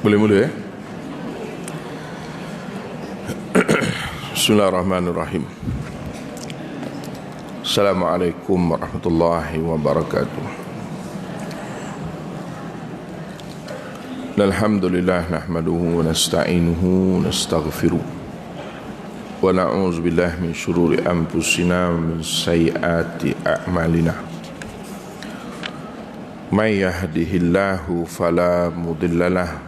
Boleh mula ya? Bismillahirrahmanirrahim. Assalamualaikum warahmatullahi wabarakatuh. Alhamdulillah nahmaduhu wa nasta'inuhu wa nastaghfiruh wa na'udzu billahi min syururi anfusina wa min sayyiati a'malina. May yahdihillahu fala mudhillalah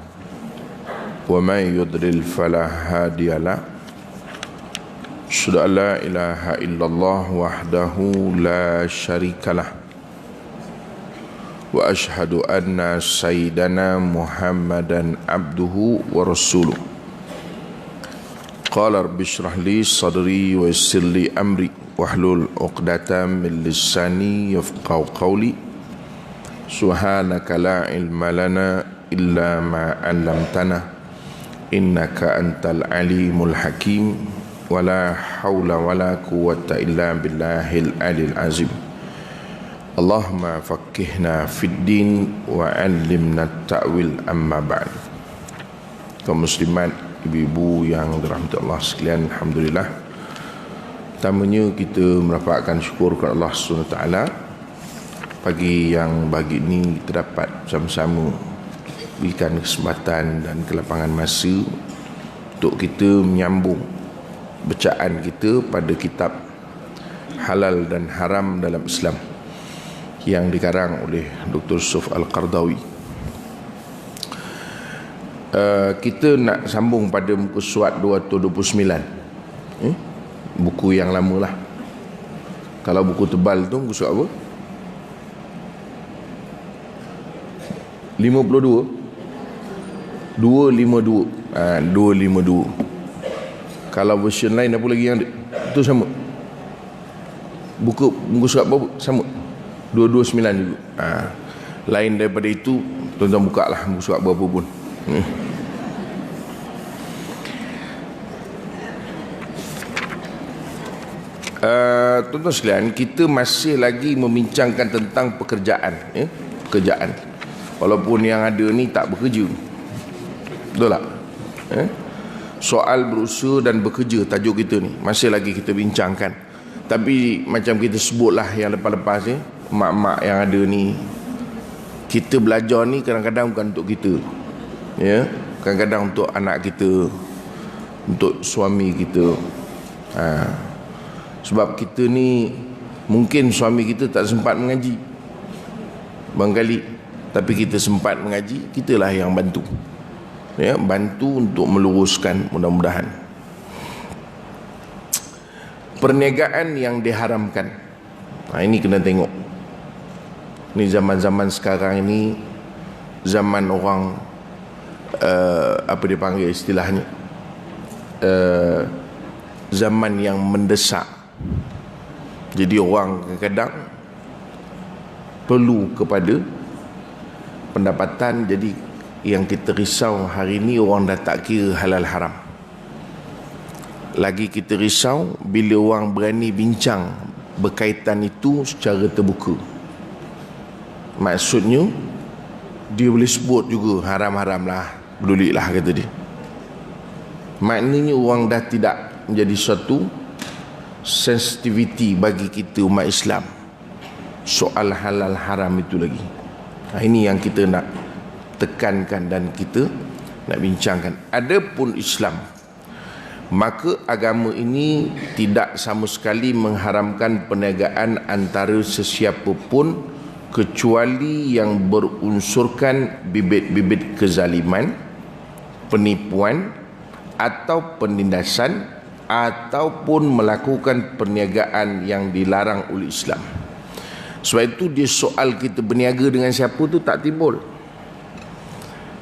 wa may yudlil fala hadiyalah. Asyhadu an la ilaha illallah wahdahu la syarikalah wa asyhadu anna sayyidana Muhammadan abduhu wa rasuluh. Qala rabbi shrah li sadri wa yassir li amri wahlul 'uqdatam min lisani yafqahu qawli. Subhanaka la ilma lana illa ma 'allamtana innaka antal alimul hakim. Wala hawla wala quwwata illa billahil alil azim. Allahumma faqqihna fid din wa 'allimna ta'wil amma ba'd. Kaum muslimat, ibu-ibu yang dirahmati Allah sekalian, alhamdulillah. Pertamanya kita merapatkan syukur kepada Allah SWT. Pagi yang bagi ini kita dapat bersama-sama berikan kesempatan dan kelapangan masa untuk kita menyambung bacaan kita pada kitab Halal dan Haram dalam Islam yang dikarang oleh Dr. Yusuf Al-Qardawi. Kita nak sambung pada muka surat 229, buku yang lama lah. Kalau buku tebal tu muka surat apa? 52 252. Kalau version lain apa lagi yang itu sama. Buku surat apa sama. 229 juga. Lain daripada itu, tuan-tuan buka lah buku surat berapa pun. Tuan-tuan sekalian, kita masih lagi membincangkan tentang pekerjaan, pekerjaan. Walaupun yang ada ni tak bekerja. Betul tak? Soal berusaha dan bekerja, tajuk kita ni masih lagi kita bincangkan. Tapi macam kita sebutlah yang lepas-lepas ni, mak-mak yang ada ni, kita belajar ni kadang-kadang bukan untuk kita, kadang-kadang untuk anak kita, untuk suami kita. Sebab kita ni mungkin suami kita tak sempat mengaji barangkali, tapi kita sempat mengaji, kitalah yang bantu, bantu untuk meluruskan, mudah-mudahan. Perniagaan yang diharamkan, ini kena tengok. Ni zaman-zaman sekarang ini, zaman orang apa dia panggil istilahnya, zaman yang mendesak. Jadi orang kadang-kadang perlu kepada pendapatan. Jadi yang kita risau hari ni, orang dah tak kira halal haram. Lagi kita risau bila orang berani bincang berkaitan itu secara terbuka. Maksudnya dia boleh sebut juga haram-haram lah, peduli lah kata dia. Maknanya orang dah tidak menjadi suatu sensitivity bagi kita umat Islam soal halal haram itu lagi. Ini yang kita nak tekankan dan kita nak bincangkan. Adapun Islam, maka agama ini tidak sama sekali mengharamkan perniagaan antara sesiapa pun kecuali yang berunsurkan bibit-bibit kezaliman, penipuan atau penindasan, ataupun melakukan perniagaan yang dilarang oleh Islam. Sebab itu dia soal kita berniaga dengan siapa tu tak timbul.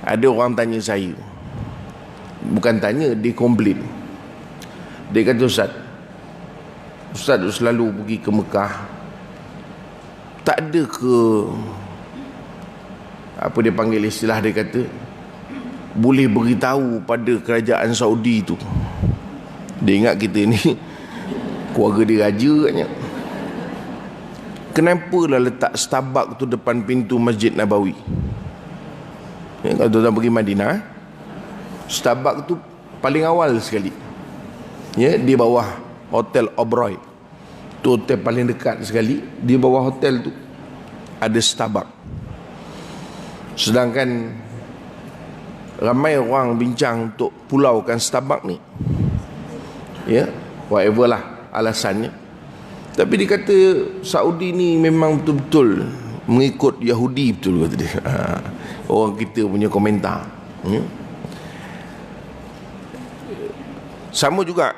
Ada orang tanya saya, bukan tanya, dia komplain. Dia kata, Ustaz selalu pergi ke Mekah, tak ada ke apa dia panggil istilah, dia kata boleh beritahu pada kerajaan Saudi tu. Dia ingat kita ni keluarga dia raja katnya. Kenapa lah letak Starbucks tu depan pintu Masjid Nabawi? Kalau tuan-tuan pergi Madinah, Starbucks tu paling awal sekali, ya, di bawah Hotel Oberoi. Tu hotel paling dekat sekali. Di bawah hotel tu ada Starbucks. Sedangkan ramai orang bincang untuk pulaukan Starbucks ni, ya, whatever lah alasannya. Tapi dia kata Saudi ni memang betul-betul mengikut Yahudi, betul kata dia. Orang kita punya komentar. Sama juga,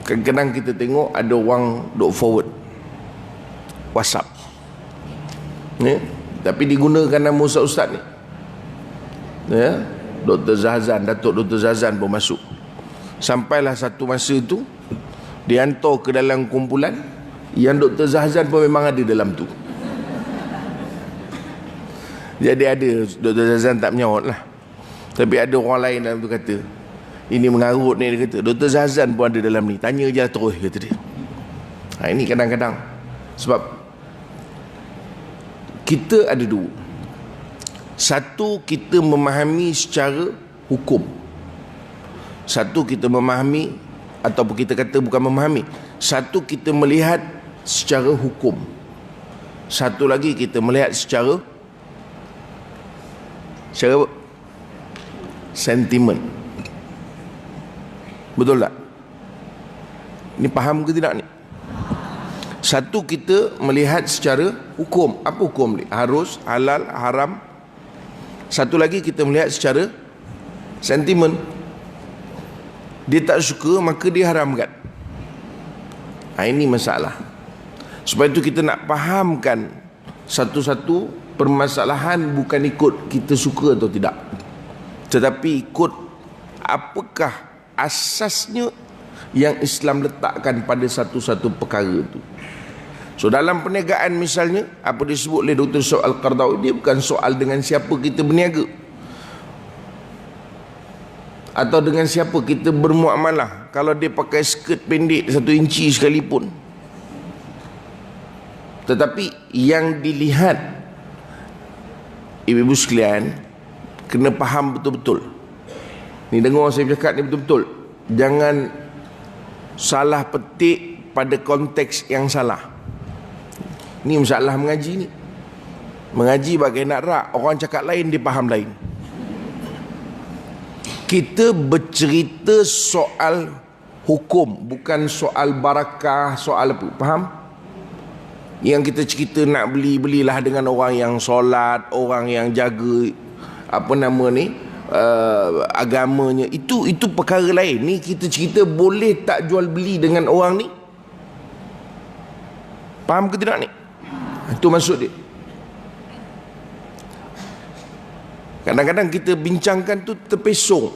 kadang-kadang kita tengok ada orang duk forward WhatsApp, ya, tapi digunakan nama ustaz-ustaz ni, ya, Dr. Zazan, Datuk Dr. Zazan pun masuk. Sampailah satu masa tu dihantar ke dalam kumpulan yang Dr. Zazan pun memang ada dalam tu. Jadi ada Dr. Zazan tak menyaut lah, tapi ada orang lain dalam tu kata, ini mengarut ni, dia kata Dr. Zazan pun ada dalam ni, tanya je lah terus, kata dia. Ini kadang-kadang sebab kita ada dua. Satu, kita memahami secara hukum. Satu, kita memahami, ataupun kita kata bukan memahami, satu, kita melihat secara hukum. Satu lagi, kita melihat secara sentimen. Betul tak? Ini faham ke tidak ni? Satu, kita melihat secara hukum. Apa hukum ni? Harus, halal, haram. Satu lagi, kita melihat secara sentimen. Dia tak suka, maka dia haramkan. Ini masalah. Sebab itu kita nak fahamkan satu-satu permasalahan, bukan ikut kita suka atau tidak, tetapi ikut apakah asasnya yang Islam letakkan pada satu-satu perkara itu. So dalam perniagaan misalnya, apa disebut oleh Dr. Syed Al-Qardawi, dia bukan soal dengan siapa kita berniaga atau dengan siapa kita bermuamalah. Kalau dia pakai skirt pendek 1 inci sekalipun, tetapi yang dilihat, ibu-ibu sekalian kena faham betul-betul. Ni dengar saya cakap ni betul-betul. Jangan salah petik pada konteks yang salah. Ni masalah mengaji ni. Mengaji bagai nak rak, orang cakap lain, dia faham lain. Kita bercerita soal hukum, bukan soal barakah, soal apa. Faham? Yang kita cerita nak belilah dengan orang yang solat, orang yang jaga apa nama ni, agamanya, itu perkara lain. Ni kita cerita boleh tak jual beli dengan orang ni. Faham ke tidak ni? Itu maksud dia. Kadang-kadang kita bincangkan tu terpesong.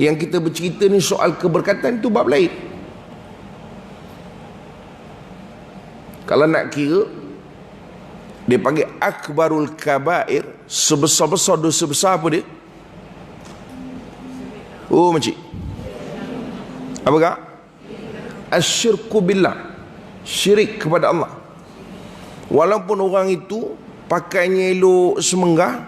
Yang kita bercerita ni soal keberkatan, tu bab lain. Kalau nak kira, dia panggil akbarul kabair, sebesar-besar dosa besar apa dia? Oh makcik, apa kak? Asyirku billah, syirik kepada Allah. Walaupun orang itu pakainya elok semenggah,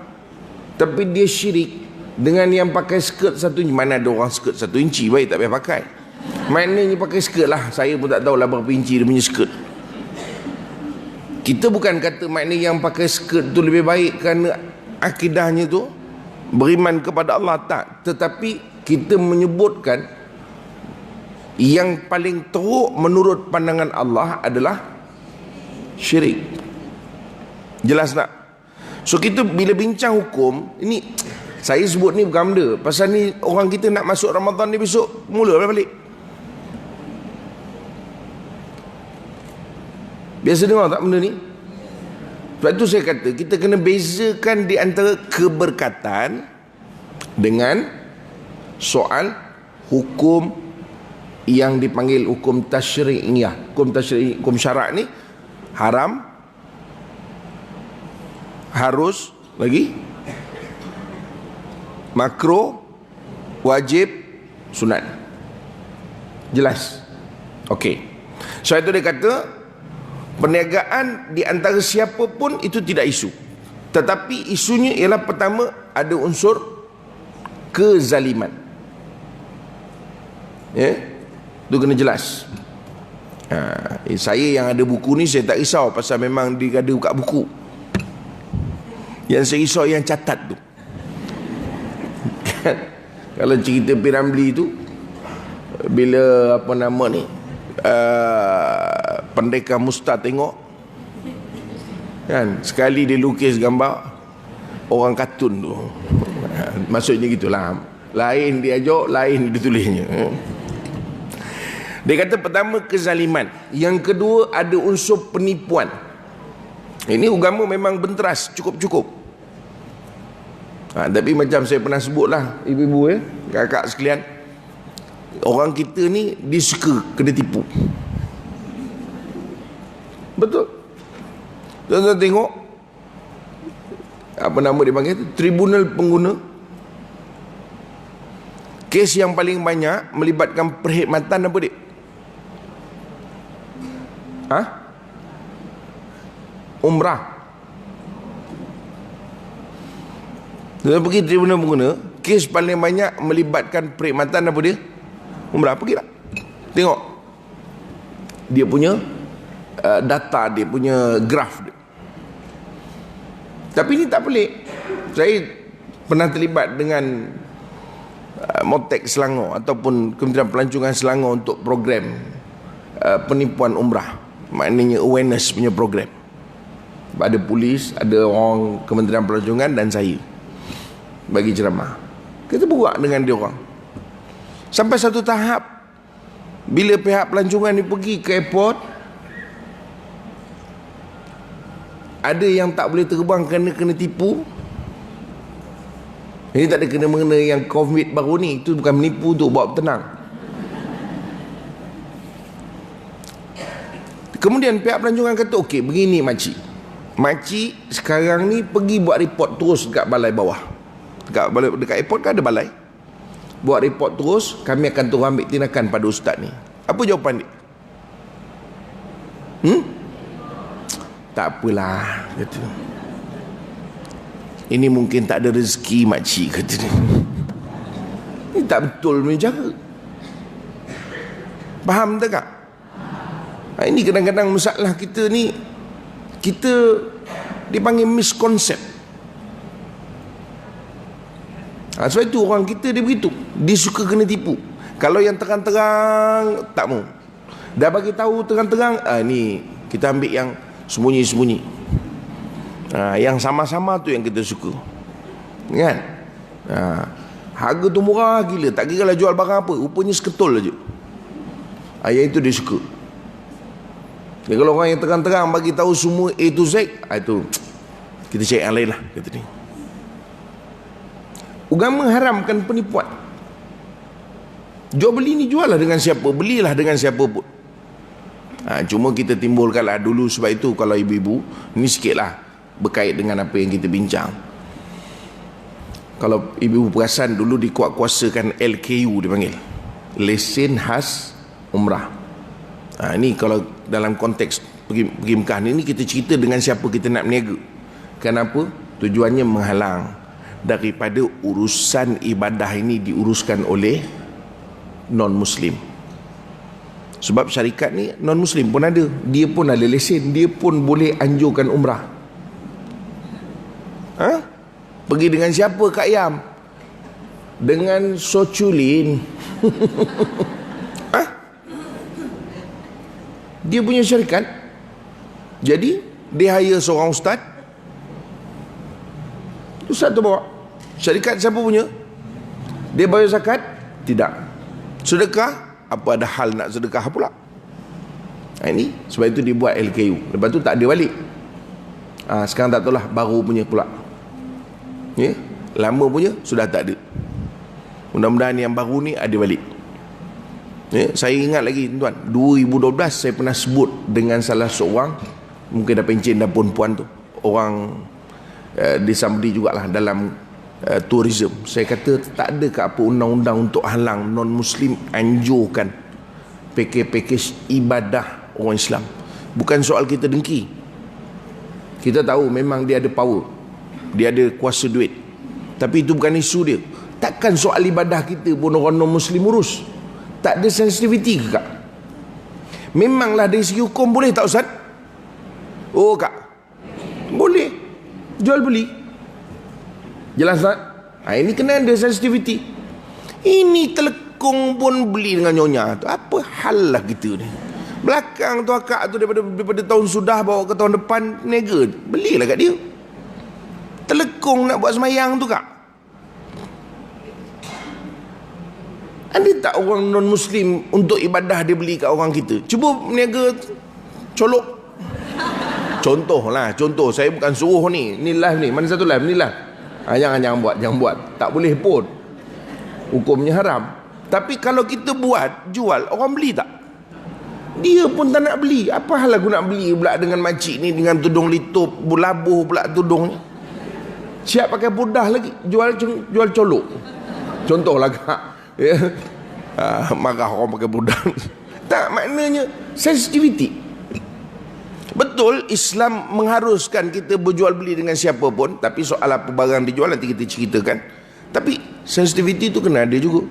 tapi dia syirik dengan yang pakai skirt 1 inci. Mana ada orang skirt 1 inci baik tak payah pakai. Maknanya pakai skirt lah. Saya pun tak tahulah berapa inci dia punya skirt. Kita bukan kata maknanya yang pakai skirt tu lebih baik kerana akidahnya tu beriman kepada Allah, tak. Tetapi kita menyebutkan yang paling teruk menurut pandangan Allah adalah syirik. Jelas tak? So kita bila bincang hukum, ini saya sebut ni bukan benda, pasal ni orang kita nak masuk Ramadan ni besok mula balik. Biasa dengar tak benda ni? Sebab tu saya kata kita kena bezakan di antara keberkatan dengan soal hukum yang dipanggil hukum tasyri'iyah. Hukum tasyri'iyah, hukum syarak ni haram, harus, lagi makruh, wajib, sunat. Jelas? Okey. So itu dia kata perniagaan di antara siapa pun itu tidak isu. Tetapi isunya ialah pertama ada unsur kezaliman. Ya, itu kena jelas. Saya yang ada buku ni saya tak risau, pasal memang dia ada kat buku. Yang saya risau yang catat tu. Kalau cerita Piramli tu, bila apa nama ni, Pendekar Musta tengok kan, sekali dia lukis gambar orang kartun tu. Maksudnya gitulah, lain dia ajak, lain dia tulisnya. Dia kata pertama kezaliman, yang kedua ada unsur penipuan. Ini agama memang benteras cukup-cukup. Tapi macam saya pernah sebutlah, ibu-ibu kakak sekalian, orang kita ni dia suka kena tipu. Betul. Tuan-tuan tengok apa nama dia panggil tu, Tribunal Pengguna. Kes yang paling banyak melibatkan perkhidmatan apa dia? Umrah. Dia pergi Tribunal Pengguna, kes paling banyak melibatkan perkhidmatan apa dia? Umrah. Pergi tak? Tengok dia punya data, dia punya graf dia. Tapi ini tak pelik. Saya pernah terlibat dengan Motek Selangor ataupun Kementerian Pelancongan Selangor untuk program penipuan umrah, maknanya awareness punya program. Ada polis, ada orang Kementerian Pelancongan dan saya bagi ceramah. Kita buat dengan dia orang sampai satu tahap, bila pihak pelancongan ni pergi ke airport, ada yang tak boleh terbang kerana kena tipu. Ini tak ada kena mengena yang COVID baru ni. Itu bukan menipu, tu bawa tenang. Kemudian pihak pelancongan kata, okey begini makcik, sekarang ni pergi buat report terus dekat balai bawah. Dekat airport kan ada balai. Buat report terus, kami akan terus ambil tindakan pada ustaz ni. Apa jawapan dia? Tak apalah, kata. Ini mungkin tak ada rezeki makcik, kata dia. Ini tak betul punya cara. Faham tak kak? Ini kadang-kadang masalah kita ni, kita dipanggil misconcept. Sebab itu orang kita dia begitu, dia suka kena tipu. Kalau yang terang-terang tak mau, dah bagi tahu terang-terang, ni kita ambil yang sembunyi-sembunyi. Yang sama-sama tu yang kita suka, kan? Harga tu murah gila, tak kira lah jual barang apa, rupanya seketul aja. Yang itu dia suka. Jadi kalau orang yang terang-terang bagi tahu semua A to Z, itu kita cari yang lain lah, kata ni. Agama haramkan penipuan. Jual beli ni jual lah dengan siapa, belilah dengan siapa pun. Cuma kita timbulkanlah dulu, sebab itu kalau ibu-ibu ni sikit lah berkait dengan apa yang kita bincang. Kalau ibu-ibu perasan, dulu dikuat-kuasakan LKU dipanggil, lesen khas umrah. Ini kalau dalam konteks pergi Mekah ni, kita cerita dengan siapa kita nak berniaga. Kenapa? Tujuannya menghalang daripada urusan ibadah ini diuruskan oleh non-Muslim. Sebab syarikat ni non-Muslim pun ada, dia pun ada lesen, dia pun boleh anjurkan umrah. Pergi dengan siapa Kak Yam? Dengan Soculin. Dia punya syarikat. Jadi dia hire seorang ustaz. Ustaz tu bawa. Syarikat siapa punya? Dia bayar zakat? Tidak. Sedekah? Apa ada hal nak sedekah pula? Ini sebab itu dibuat LKU. Lepas tu tak ada balik. Sekarang tak tahulah, baru punya pula. Lama punya sudah tak ada. Mudah-mudahan yang baru ni ada balik. Saya ingat lagi tuan, 2012 saya pernah sebut dengan salah seorang, mungkin dah pencen dah puan-puan tu, orang disambudi jugalah dalam tourism. Saya kata, tak ada ke apa undang-undang untuk halang non-Muslim anjurkan pakej-pakej ibadah orang Islam? Bukan soal kita dengki. Kita tahu memang dia ada power, dia ada kuasa duit, tapi itu bukan isu dia. Takkan soal ibadah kita pun orang non-Muslim urus? Tak ada sensitiviti ke kak? Memanglah dari segi hukum boleh tak Ustaz? Oh kak, boleh jual beli. Jelas tak? Ini kena ada sensitiviti. Ini telekung pun beli dengan nyonya tu. Apa hal lah kita ni? Belakang tu akak tu daripada tahun sudah bawa ke tahun depan, nega, belilah kat dia. Telekung nak buat semayang tu kak. Ada tak orang non-Muslim untuk ibadah dia beli kat orang kita? Cuba niaga colok. Contoh, saya bukan suruh ni. Ni live ni. Mana satu live? Ni live. Jangan buat. Tak boleh pun. Hukumnya haram. Tapi kalau kita buat, jual, orang beli tak? Dia pun tak nak beli. Apa hal aku nak beli pula dengan makcik ni, dengan tudung litup, bulabuh pula tudung ni. Siap pakai budah lagi. Jual colok. Contohlah kak. Ya. Marah orang pakai budak. Tak, maknanya sensitivity. Betul Islam mengharuskan kita berjual beli dengan siapa pun, tapi soal apa barang dijual nanti kita ceritakan. Tapi sensitivity tu kena ada juga.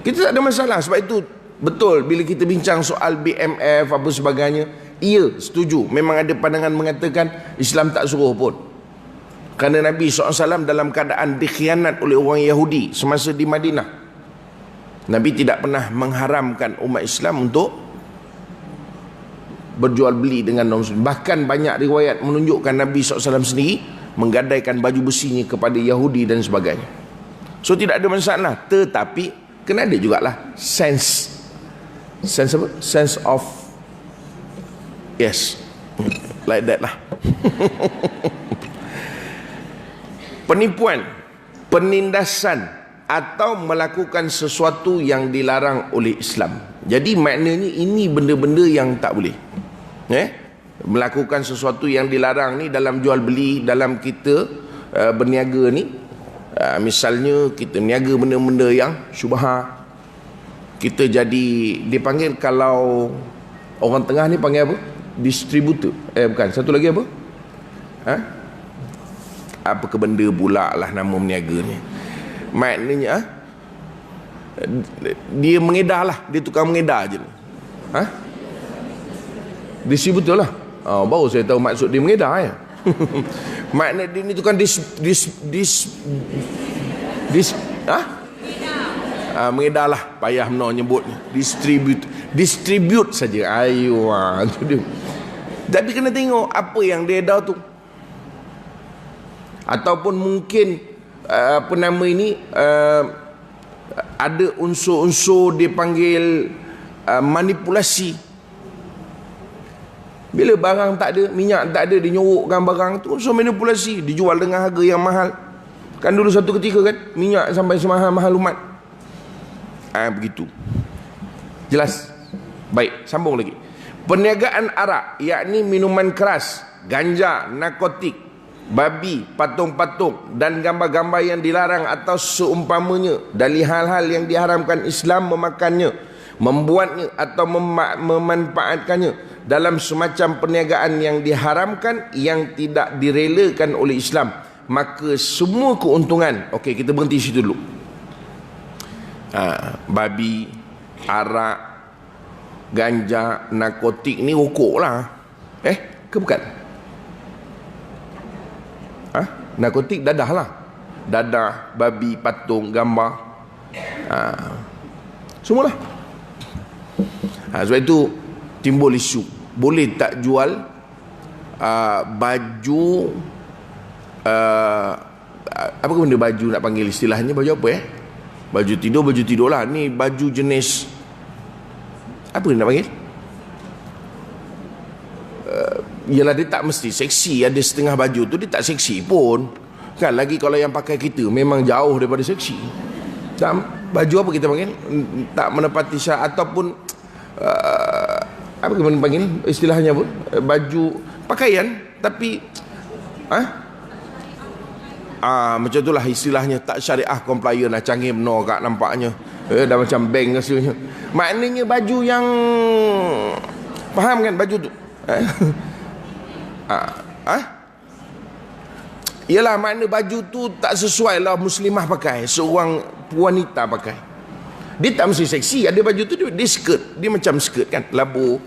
Kita tak ada masalah. Sebab itu betul bila kita bincang soal BMF apa sebagainya, ia setuju. Memang ada pandangan mengatakan Islam tak suruh pun. Kerana Nabi SAW dalam keadaan dikhianat oleh orang Yahudi semasa di Madinah, Nabi tidak pernah mengharamkan umat Islam untuk berjual beli dengan non-Muslim. Bahkan banyak riwayat menunjukkan Nabi SAW sendiri menggadaikan baju besinya kepada Yahudi dan sebagainya. So tidak ada masalah. Tetapi kena ada jugalah sense apa? Sense of yes, like that lah. Penipuan, penindasan atau melakukan sesuatu yang dilarang oleh Islam. Jadi maknanya ini benda-benda yang tak boleh. Melakukan sesuatu yang dilarang ni dalam jual beli, dalam kita berniaga ni. Misalnya kita niaga benda-benda yang syubhah. Kita jadi, dipanggil kalau orang tengah ni panggil apa? Distributor. Bukan, satu lagi apa? Apa ke benda pula lah nama meniaga ni. Maknanya dia mengedar lah. Dia tukang mengedar je. Distributor lah. Baru saya tahu maksud dia mengedar ya. Maknanya dia ni tukang mengedar lah. Payah menau nyebutnya. Distribute saja. Ayo tu dia. Tapi kena tengok apa yang dia edar tu. Ataupun mungkin apa nama ini, ada unsur-unsur dipanggil manipulasi. Bila barang tak ada, minyak tak ada, dinyorokkan barang tu, unsur manipulasi. Dijual dengan harga yang mahal. Kan dulu satu ketika kan minyak sampai semahal-mahal umat. Begitu. Jelas? Baik, sambung lagi. Perniagaan arak, yakni minuman keras, ganja, narkotik, babi, patung-patung dan gambar-gambar yang dilarang atau seumpamanya dari hal-hal yang diharamkan Islam memakannya, membuatnya atau memanfaatkannya dalam semacam perniagaan yang diharamkan yang tidak direlakan oleh Islam, maka semua keuntungan, okey kita berhenti situ dulu. Babi, arak, ganja, narkotik ni rokok lah. Ke bukan? Narkotik dadah lah. Dadah, babi, patung, gambar, semualah. Sebab itu timbul isu, boleh tak jual baju, apa benda baju nak panggil istilahnya, baju apa baju tidur lah. Ni baju jenis apa nak panggil? Yalah, dia tak mesti seksi. Ada setengah baju tu dia tak seksi pun kan. Lagi kalau yang pakai kita memang jauh daripada seksi. Baju apa kita panggil, tak menepati syarat. Ataupun apa kita panggil istilahnya pun, baju pakaian tapi macam itulah istilahnya, tak syariah compliant lah. Canggih benar kak nampaknya. Dah macam bank rasanya. Maknanya baju yang, faham kan baju tu? Ialah makna baju tu tak sesuai lah muslimah pakai, seorang wanita pakai. Dia tak mesti seksi. Ada baju tu dia skirt, dia macam skirt kan, labu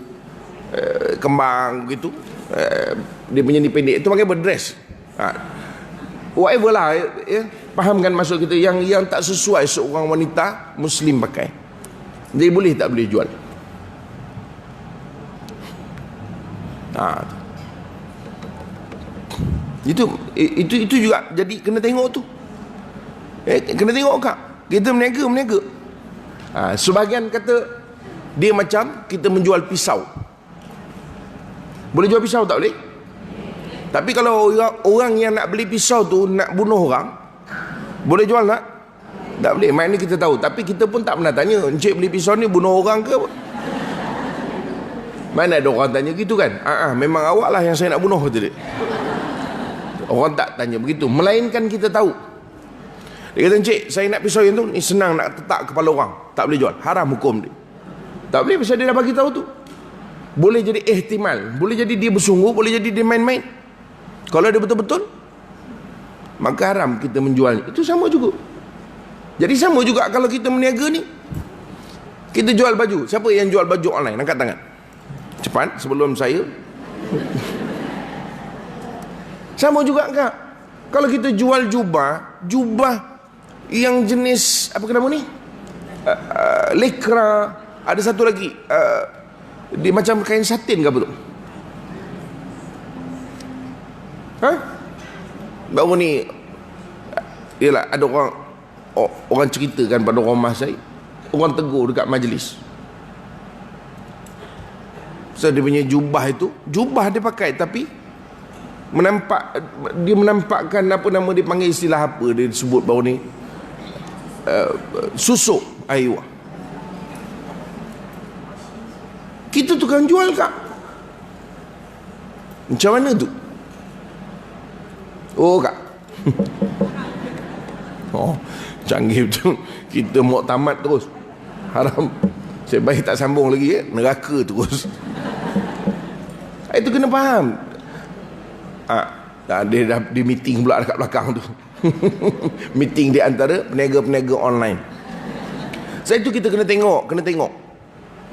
kembang begitu. Dia punya ni pendek, itu panggil berdress. Whatever lah, ya. Faham kan maksud kita? Yang tak sesuai seorang wanita muslim pakai, dia boleh tak boleh jual. Itu juga jadi kena tengok tu. Kena tengok kak. Kita meniaga. Sebahagian kata dia macam kita menjual pisau. Boleh jual pisau tak boleh? Tapi kalau orang yang nak beli pisau tu nak bunuh orang, boleh jual tak? Tak boleh. Maknanya kita tahu. Tapi kita pun tak pernah tanya, encik beli pisau ni bunuh orang ke? Mana ada orang tanya gitu kan? Memang awak lah yang saya nak bunuh, kata dia. Orang tak tanya begitu, melainkan kita tahu. Dia kata, encik, saya nak pisau yang tu, ni senang nak tetak kepala orang, tak boleh jual, haram hukum dia. Tak boleh, pasal dia dah bagi tahu tu. Boleh jadi ihtimal, boleh jadi dia bersungguh, boleh jadi dia main-main. Kalau dia betul-betul, maka haram kita menjualnya. Itu sama juga. Jadi sama juga kalau kita meniaga ni, kita jual baju. Siapa yang jual baju online? Angkat tangan cepat sebelum saya. Sama juga kak, kalau kita jual jubah yang jenis apa nama ni, lekra, ada satu lagi dia macam kain satin ke apa tu, baru ni ialah ada orang ceritakan pada rumah saya, orang tegur dekat majlis. So dia punya jubah itu, jubah dia pakai tapi dia menampakkan apa nama dia panggil, istilah apa dia sebut baru ni, susuk air. Kita tukang jual kak. Macam mana tu? Oh kak. Canggih betul. Kita mau tamat terus, haram. Saya baik tak sambung lagi, neraka terus. Itu kena faham. Dia dah di meeting pula dekat belakang tu. Meeting di antara peniaga-peniaga online. Saya tu kita kena tengok,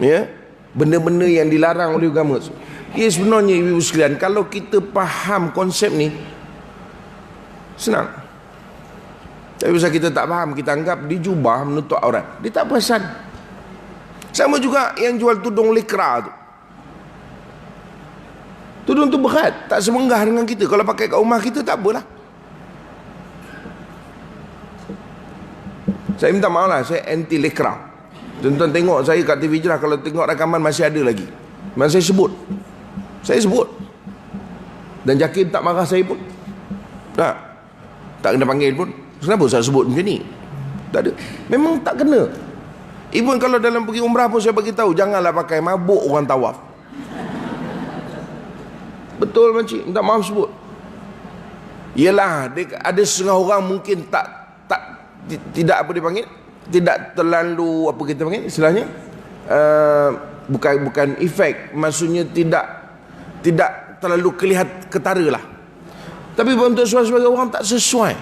ya, benda-benda yang dilarang oleh agama. Ya, sebenarnya ibu sekalian, kalau kita faham konsep ni, senang. Tapi pasal kita tak faham, kita anggap dia jubah menutup aurat, dia tak perasan. Sama juga yang jual tudung lekra tu. Tudung tu berat, tak semenggah dengan kita. Kalau pakai kat rumah kita tak apalah. Saya minta maaf lah, saya anti lekra. Tuan-tuan tengok saya kat TV Jerah, kalau tengok rakaman masih ada lagi. Masih saya sebut. Dan Jakim tak marah saya pun. Tak kena panggil pun. Kenapa saya sebut macam ni? Tak ada. Memang tak kena. Even kalau dalam pergi umrah pun saya bagi tahu, janganlah pakai mabuk orang tawaf. Betul makcik, minta maaf sebut. Yelah, ada setengah orang mungkin tidak apa dipanggil, tidak terlalu apa kita panggil istilahnya, bukan efek, maksudnya tidak terlalu kelihatan ketara lah. Tapi untuk sebagai orang tak sesuai.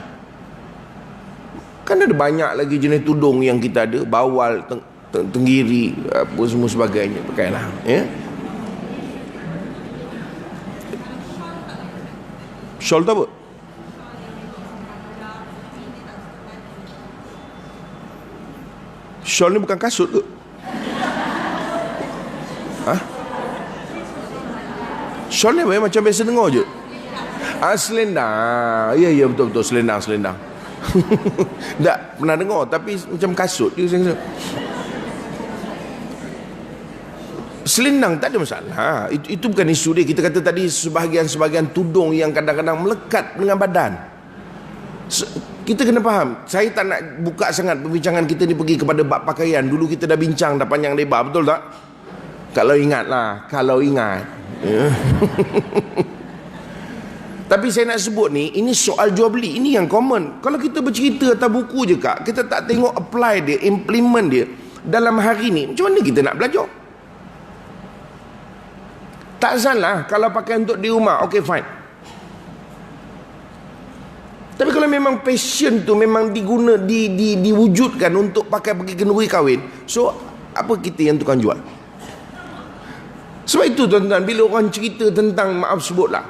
Kan ada banyak lagi jenis tudung yang kita ada, bawal, tenggiri, apa semua sebagainya, pakailah, ya. Shawl tu apa? Shawl ni bukan kasut ke? Shawl ni macam biasa dengar je. Selendang. Ya betul selendang. Tak pernah dengar, tapi macam kasut je. Selendang tak ada masalah. Itu bukan isu dia. Kita kata tadi sebahagian tudung yang kadang-kadang melekat dengan badan. Kita kena faham. Saya tak nak buka sangat perbincangan kita ni pergi kepada bab pakaian. Dulu kita dah bincang dah panjang lebar, betul tak? Kalau ingat. Tapi saya nak sebut ni, ini soal jual beli. Ini yang common. Kalau kita bercerita atas buku je kak, kita tak tengok apply dia, implement dia dalam hari ni, macam mana kita nak belajar? Tak salah kalau pakai untuk di rumah, okay fine. Tapi kalau memang passion tu memang diwujudkan untuk pakai pergi kenduri kahwin, so apa kita yang tukang jual? Sebab itu tuan-tuan, bila orang cerita tentang, maaf sebutlah,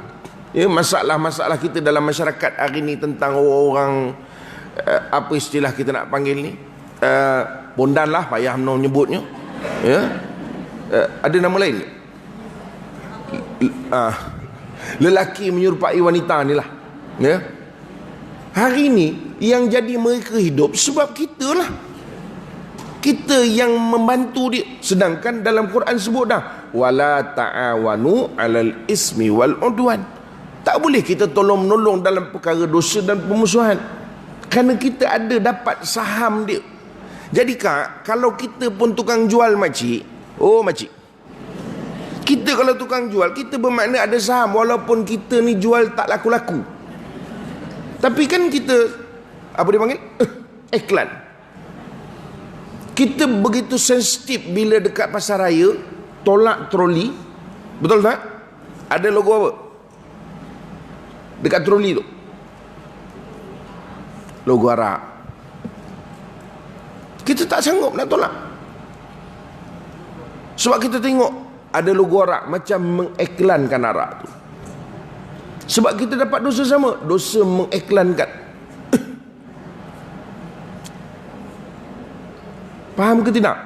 ya, masalah-masalah kita dalam masyarakat hari ni tentang orang apa istilah kita nak panggil ni, bondan lah, payah menyebutnya, ya. Ada nama lain, lelaki menyerupai wanita ni lah, ya. Hari ni yang jadi mereka hidup sebab kita lah, kita yang membantu dia. Sedangkan dalam Quran sebut dah, wala ta'awanu 'alal ismi wal udwan. Tak boleh kita tolong menolong dalam perkara dosa dan permusuhan, kerana kita ada dapat saham dia. Jadi kak, kalau kita pun tukang jual makcik, oh makcik, kita kalau tukang jual, kita bermakna ada saham, walaupun kita ni jual tak laku-laku. Tapi kan kita, apa dia panggil, iklan. Kita begitu sensitif bila dekat pasar raya tolak troli, betul tak? Ada logo apa dekat troli tu? Logo arak. Kita tak sanggup nak tolak, sebab kita tengok ada logo arak, macam mengiklankan arak tu. Sebab kita dapat dosa sama, dosa mengiklankan. Faham ke tidak?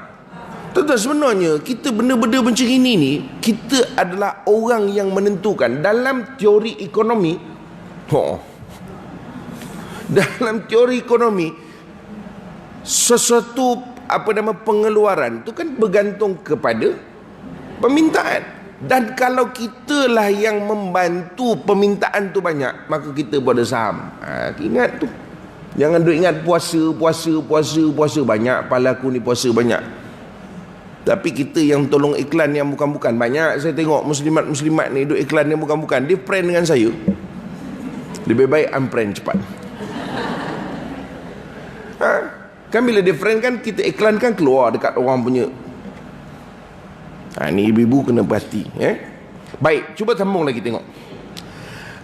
Tuan-tuan, sebenarnya kita benda-benda macam ini ni, kita adalah orang yang menentukan. Dalam teori ekonomi, dalam teori ekonomi, sesuatu pengeluaran tu kan bergantung kepada permintaan. Dan kalau kitalah yang membantu permintaan tu banyak, maka kita boleh saham. Ingat tu, jangan duk ingat puasa banyak, palaku ni puasa banyak. Tapi kita yang tolong iklan yang bukan-bukan. Banyak saya tengok muslimat ni duk iklan yang bukan-bukan. Dia friend dengan saya, lebih baik unfriend cepat. Kan bila dia friend kan, kita iklan kan keluar dekat orang punya. Ni ibu-ibu kena berhati, Baik, cuba sambung lagi tengok.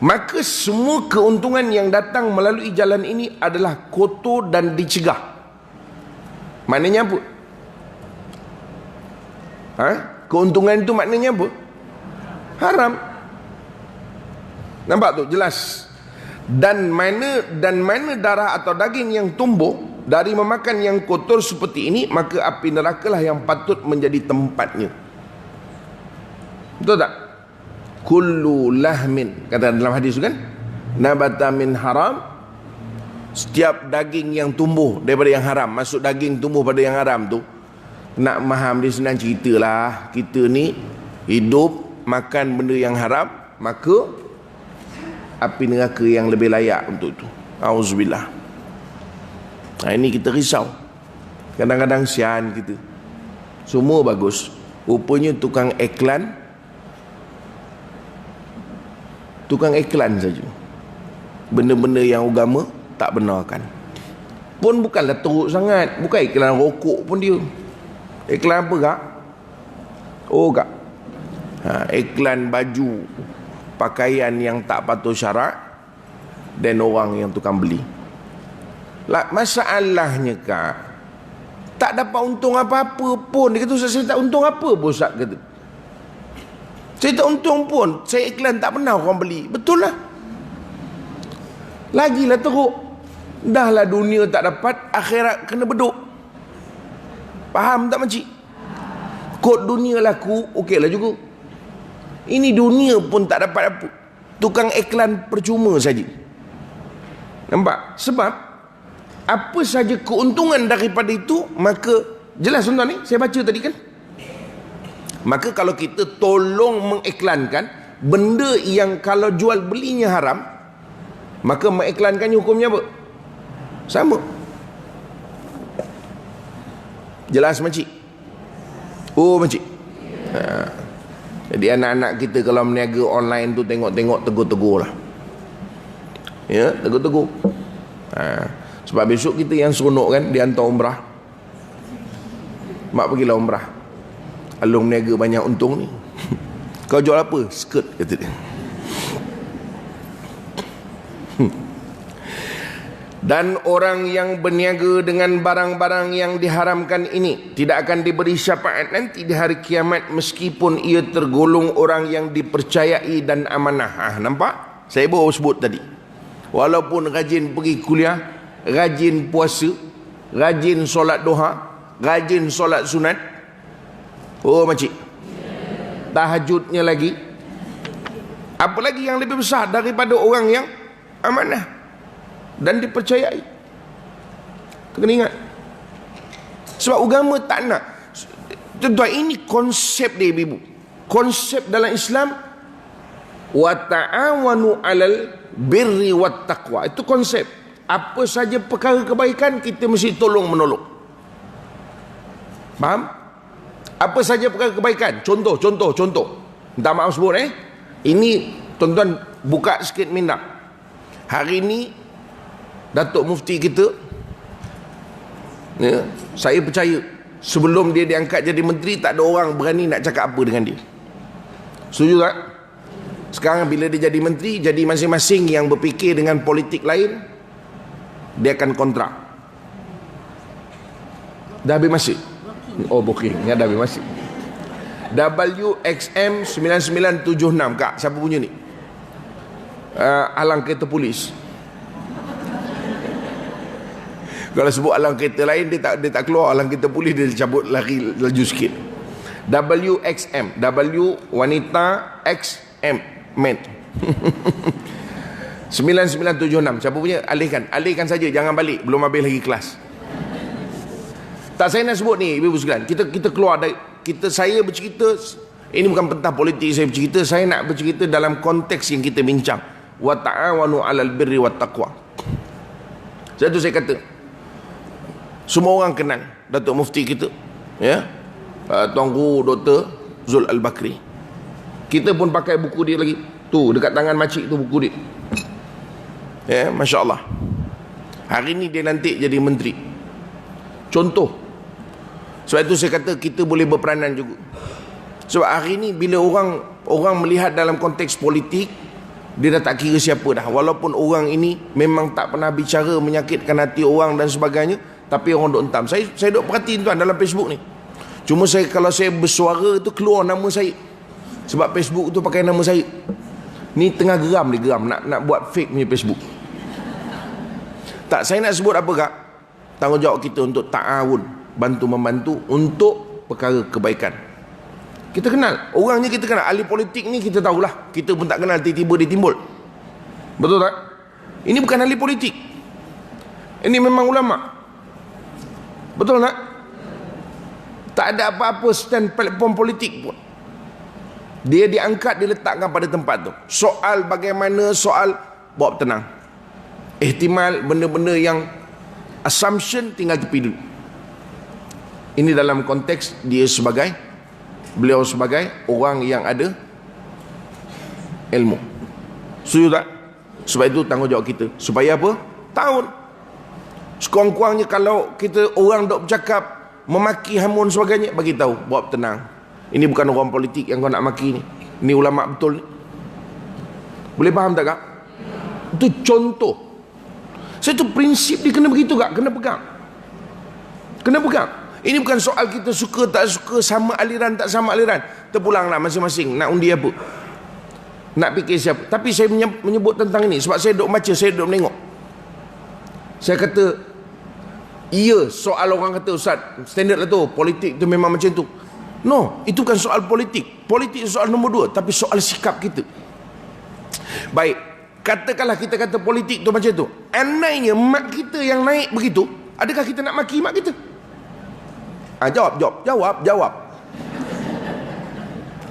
Maka semua keuntungan yang datang melalui jalan ini adalah kotor dan dicegah. Maknanya apa? Keuntungan itu maknanya apa? Haram. Nampak tu, jelas. Dan mana darah atau daging yang tumbuh dari memakan yang kotor seperti ini, maka api nerakalah yang patut menjadi tempatnya. Betul tak? Kullu lahmin, kata dalam hadis kan, nabata min haram, setiap daging yang tumbuh daripada yang haram. Maksud daging tumbuh pada yang haram tu, nak faham dia senang cerita lah. Kita ni hidup makan benda yang haram, maka api neraka yang lebih layak untuk itu. Auzubillah. Ini kita risau. Kadang-kadang sian kita, semua bagus, rupanya tukang iklan saja. Benda-benda yang agama tak benarkan. Pun bukanlah teruk sangat. Bukan iklan rokok pun dia. Iklan apa kak? Oh kak, iklan baju, pakaian yang tak patut syarak, dan orang yang tukang beli. Masalahnya kak, tak dapat untung apa-apa pun. Dia kata, saya tak untung apa pun, Ustaz kata. Saya tak untung pun, saya iklan tak pernah orang beli. Betul lah. Lagilah teruk. Dah lah dunia tak dapat, akhirat kena beduk. Faham tak makcik? Kod dunia laku, okey lah juga. Ini dunia pun tak dapat apa. Tukang iklan percuma saja. Nampak? Sebab apa saja keuntungan daripada itu, maka jelas tuan-tuan ni, saya baca tadi kan. Maka kalau kita tolong mengiklankan benda yang kalau jual belinya haram, maka mengiklankannya hukumnya apa? Sama. Jelas makcik? Oh makcik. Jadi anak-anak kita kalau meniaga online tu, tengok-tengok, tegur-tegur lah. Ya, tegur-tegur. Sebab besok kita yang seronok kan, dia hantar umrah. Mak pergilah umrah. Alung meniaga banyak untung ni. Kau jual apa? Skirt, kata dia. Dan orang yang berniaga dengan barang-barang yang diharamkan ini tidak akan diberi syafaat nanti di hari kiamat meskipun ia tergolong orang yang dipercayai dan amanah. Nampak? Saya baru sebut tadi. Walaupun rajin pergi kuliah, rajin puasa, rajin solat duha, rajin solat sunat. Oh makcik, tahajudnya lagi. Apa lagi yang lebih besar daripada orang yang amanah dan dipercayai? Kena ingat. Sebab agama tak nak. Tuan-tuan, ini konsep dia ibu. Konsep dalam Islam, wa ta'awanu 'alal birri wat taqwa. Itu konsep. Apa saja perkara kebaikan kita mesti tolong menolong. Faham? Apa saja perkara kebaikan. Contoh. Minta maaf sebut Ini tuan-tuan buka sikit minda. Hari ini Datuk Mufti kita, ya, saya percaya sebelum dia diangkat jadi menteri tak ada orang berani nak cakap apa dengan dia. Setuju tak? Sekarang bila dia jadi menteri, jadi masing-masing yang berfikir dengan politik lain, dia akan kontrak. Dah habis masih? Oh booking, ni dah habis masih. WXM 9976 kak, siapa punya ni? Alang kereta polis. Kalau sebut alang kereta lain dia tak keluar, alang kereta polis dia cabut lari laju sikit. WXM, W wanita, X M man. 9976 siapa punya? Alihkan saja, jangan balik, belum habis lagi kelas. Tak, saya nak sebut ni ibu sekalian, kita keluar dari saya bercerita, ini bukan pentah politik saya bercerita, saya nak bercerita dalam konteks yang kita bincang. Wa ta'awanu 'alal birri wat taqwa. Satu saya kata, semua orang kenal Datuk Mufti kita, ya, Tuanku Dr. Zul Al-Bakri. Kita pun pakai buku dia lagi. Tu dekat tangan makcik tu buku dia. Ya, masya-Allah. Hari ni dia nanti jadi menteri. Contoh. Sebab itu saya kata kita boleh berperanan juga. Sebab hari ni bila orang melihat dalam konteks politik, dia dah tak kira siapa dah. Walaupun orang ini memang tak pernah bicara menyakitkan hati orang dan sebagainya, tapi orang duk entam. Saya duk perhatiin tuan dalam Facebook ni. Cuma kalau saya bersuara tu keluar nama saya. Sebab Facebook tu pakai nama saya. Ni tengah geram nak buat fake punya Facebook. Tak, saya nak sebut apa kak? Tanggungjawab kita untuk ta'awun, bantu-membantu untuk perkara kebaikan. Kita kenal, orangnya kita kenal. Ahli politik ni kita tahulah. Kita pun tak kenal, tiba-tiba dia timbul. Betul tak? Ini bukan ahli politik. Ini memang ulama. Betul tak? Tak ada apa-apa stand platform politik pun. Dia diangkat, diletakkan pada tempat tu. Soal bagaimana, soal bawa tenang. Ihtimal benda-benda yang assumption tinggal tepi dulu. Ini dalam konteks beliau sebagai orang yang ada ilmu. Setuju tak? Sebab itu tanggungjawab kita. Supaya apa? Tahun. Sekurang-kurangnya kalau kita orang dok bercakap memaki hamun sebagainya, bagi tahu, buat tenang. Ini bukan orang politik yang kau nak maki ni. Ini ulama betul ni. Boleh faham tak kak? Itu contoh. Saya tu prinsip dia kena begitu kak, kena pegang. Kena pegang. Ini bukan soal kita suka tak suka, sama aliran tak sama aliran. Terpulanglah masing-masing nak undi apa, nak fikir siapa. Tapi saya menyebut tentang ini sebab saya duk baca, saya duk menengok. Saya kata, iya, soal orang kata ustaz, standard lah tu, politik tu memang macam tu. No, itu bukan soal politik. Politik soal nombor 2, tapi soal sikap kita. Baik, katakanlah kita kata politik tu macam tu. Andainya mak kita yang naik begitu, adakah kita nak maki mak kita? Jawab.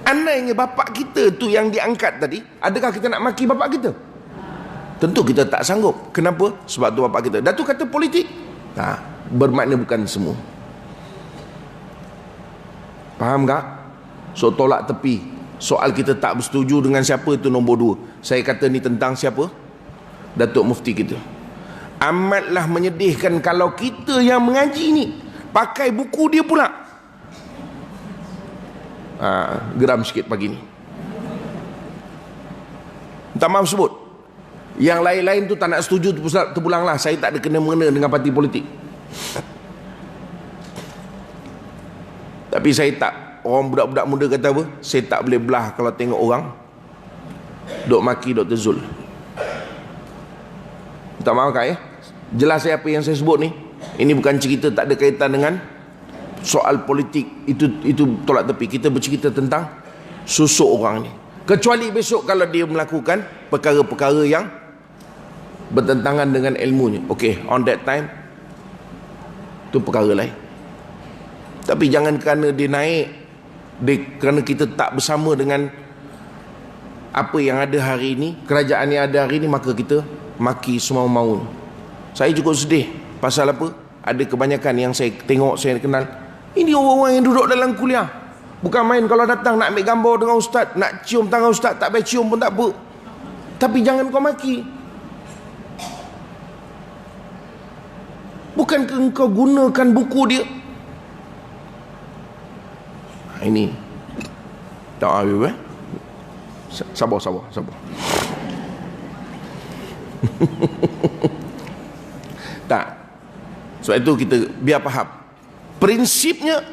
Andainya bapak kita tu yang diangkat tadi, adakah kita nak maki bapak kita? Tentu kita tak sanggup. Kenapa? Sebab tu bapak kita. Datuk kata politik. Bermakna bukan semua. Faham tak? So tolak tepi. Soal kita tak bersetuju dengan siapa, itu nombor 2. Saya kata ni tentang siapa? Datuk Mufti kita. Amatlah menyedihkan kalau kita yang mengaji ni pakai buku dia pula. Geram sikit pagi ni. Minta maaf sebut. Yang lain-lain tu tak nak setuju, terpulanglah. Saya tak ada kena-mengena dengan parti politik. Tapi saya tak, orang budak-budak muda kata apa, saya tak boleh belah kalau tengok orang duk maki Dr. Zul. Tak mahu kan ya? Jelas saya apa yang saya sebut ni. Ini bukan cerita, tak ada kaitan dengan soal politik. Itu tolak tepi. Kita bercerita tentang susuk orang ni. Kecuali besok kalau dia melakukan perkara-perkara yang bertentangan dengan ilmunya. Okay, on that time tu perkara lain. Tapi jangan kerana dia naik, kerana kita tak bersama dengan apa yang ada hari ini, kerajaan yang ada hari ini, maka kita maki semua maun. Saya cukup sedih. Pasal apa? Ada kebanyakan yang saya tengok, saya kenal, ini orang-orang yang duduk dalam kuliah. Bukan main kalau datang nak ambil gambar dengan ustaz, nak cium tangan ustaz, tak payah cium pun tak apa. Tapi jangan kau maki. Bukankah engkau gunakan buku dia? Ini tak Habib sabar. Tak. Sebab itu kita biar faham prinsipnya,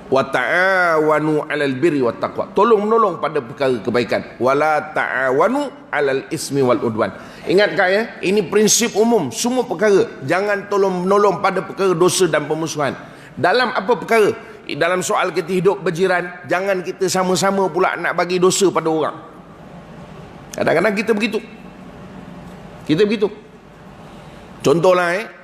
wa ta'awanu 'alal birri wat taqwa, tolong menolong pada perkara kebaikan, wala ta'awanu 'alal ismi wal udwan. Ingatkan ya, ini prinsip umum semua perkara. Jangan tolong menolong pada perkara dosa dan permusuhan. Dalam apa perkara? Dalam soal kita hidup berjiran, jangan kita sama-sama pula nak bagi dosa pada orang. Kadang-kadang kita begitu. Contohlah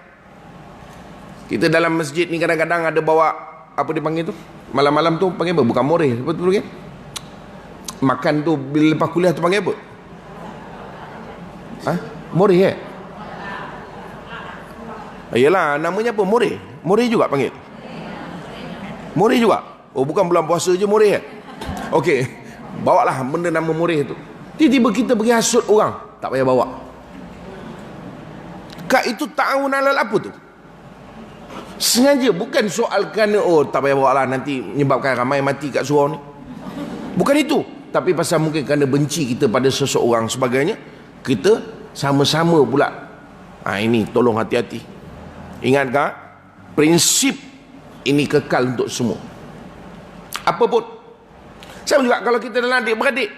kita dalam masjid ni kadang-kadang ada bawa, apa dia panggil tu, malam-malam tu panggil apa? Bukan moreh, apa tu panggil? Makan tu bila lepas kuliah tu panggil apa? Moreh Yelah, namanya apa? Moreh juga panggil. Moreh juga. Oh, bukan bulan puasa je moreh Okey, bawalah benda nama moreh tu. Tiba-tiba kita pergi hasut orang, tak payah bawa. Kak, itu ta'awun alal apa tu? Sengaja, bukan soal kerana tak payah bawa lah, nanti menyebabkan ramai mati kat surau ni. Bukan itu. Tapi pasal mungkin kerana benci kita pada seseorang sebagainya, kita sama-sama pula. Ini tolong hati-hati. Ingat kak, prinsip ini kekal untuk semua. Apa pun. Sama juga kalau kita dalam adik-beradik,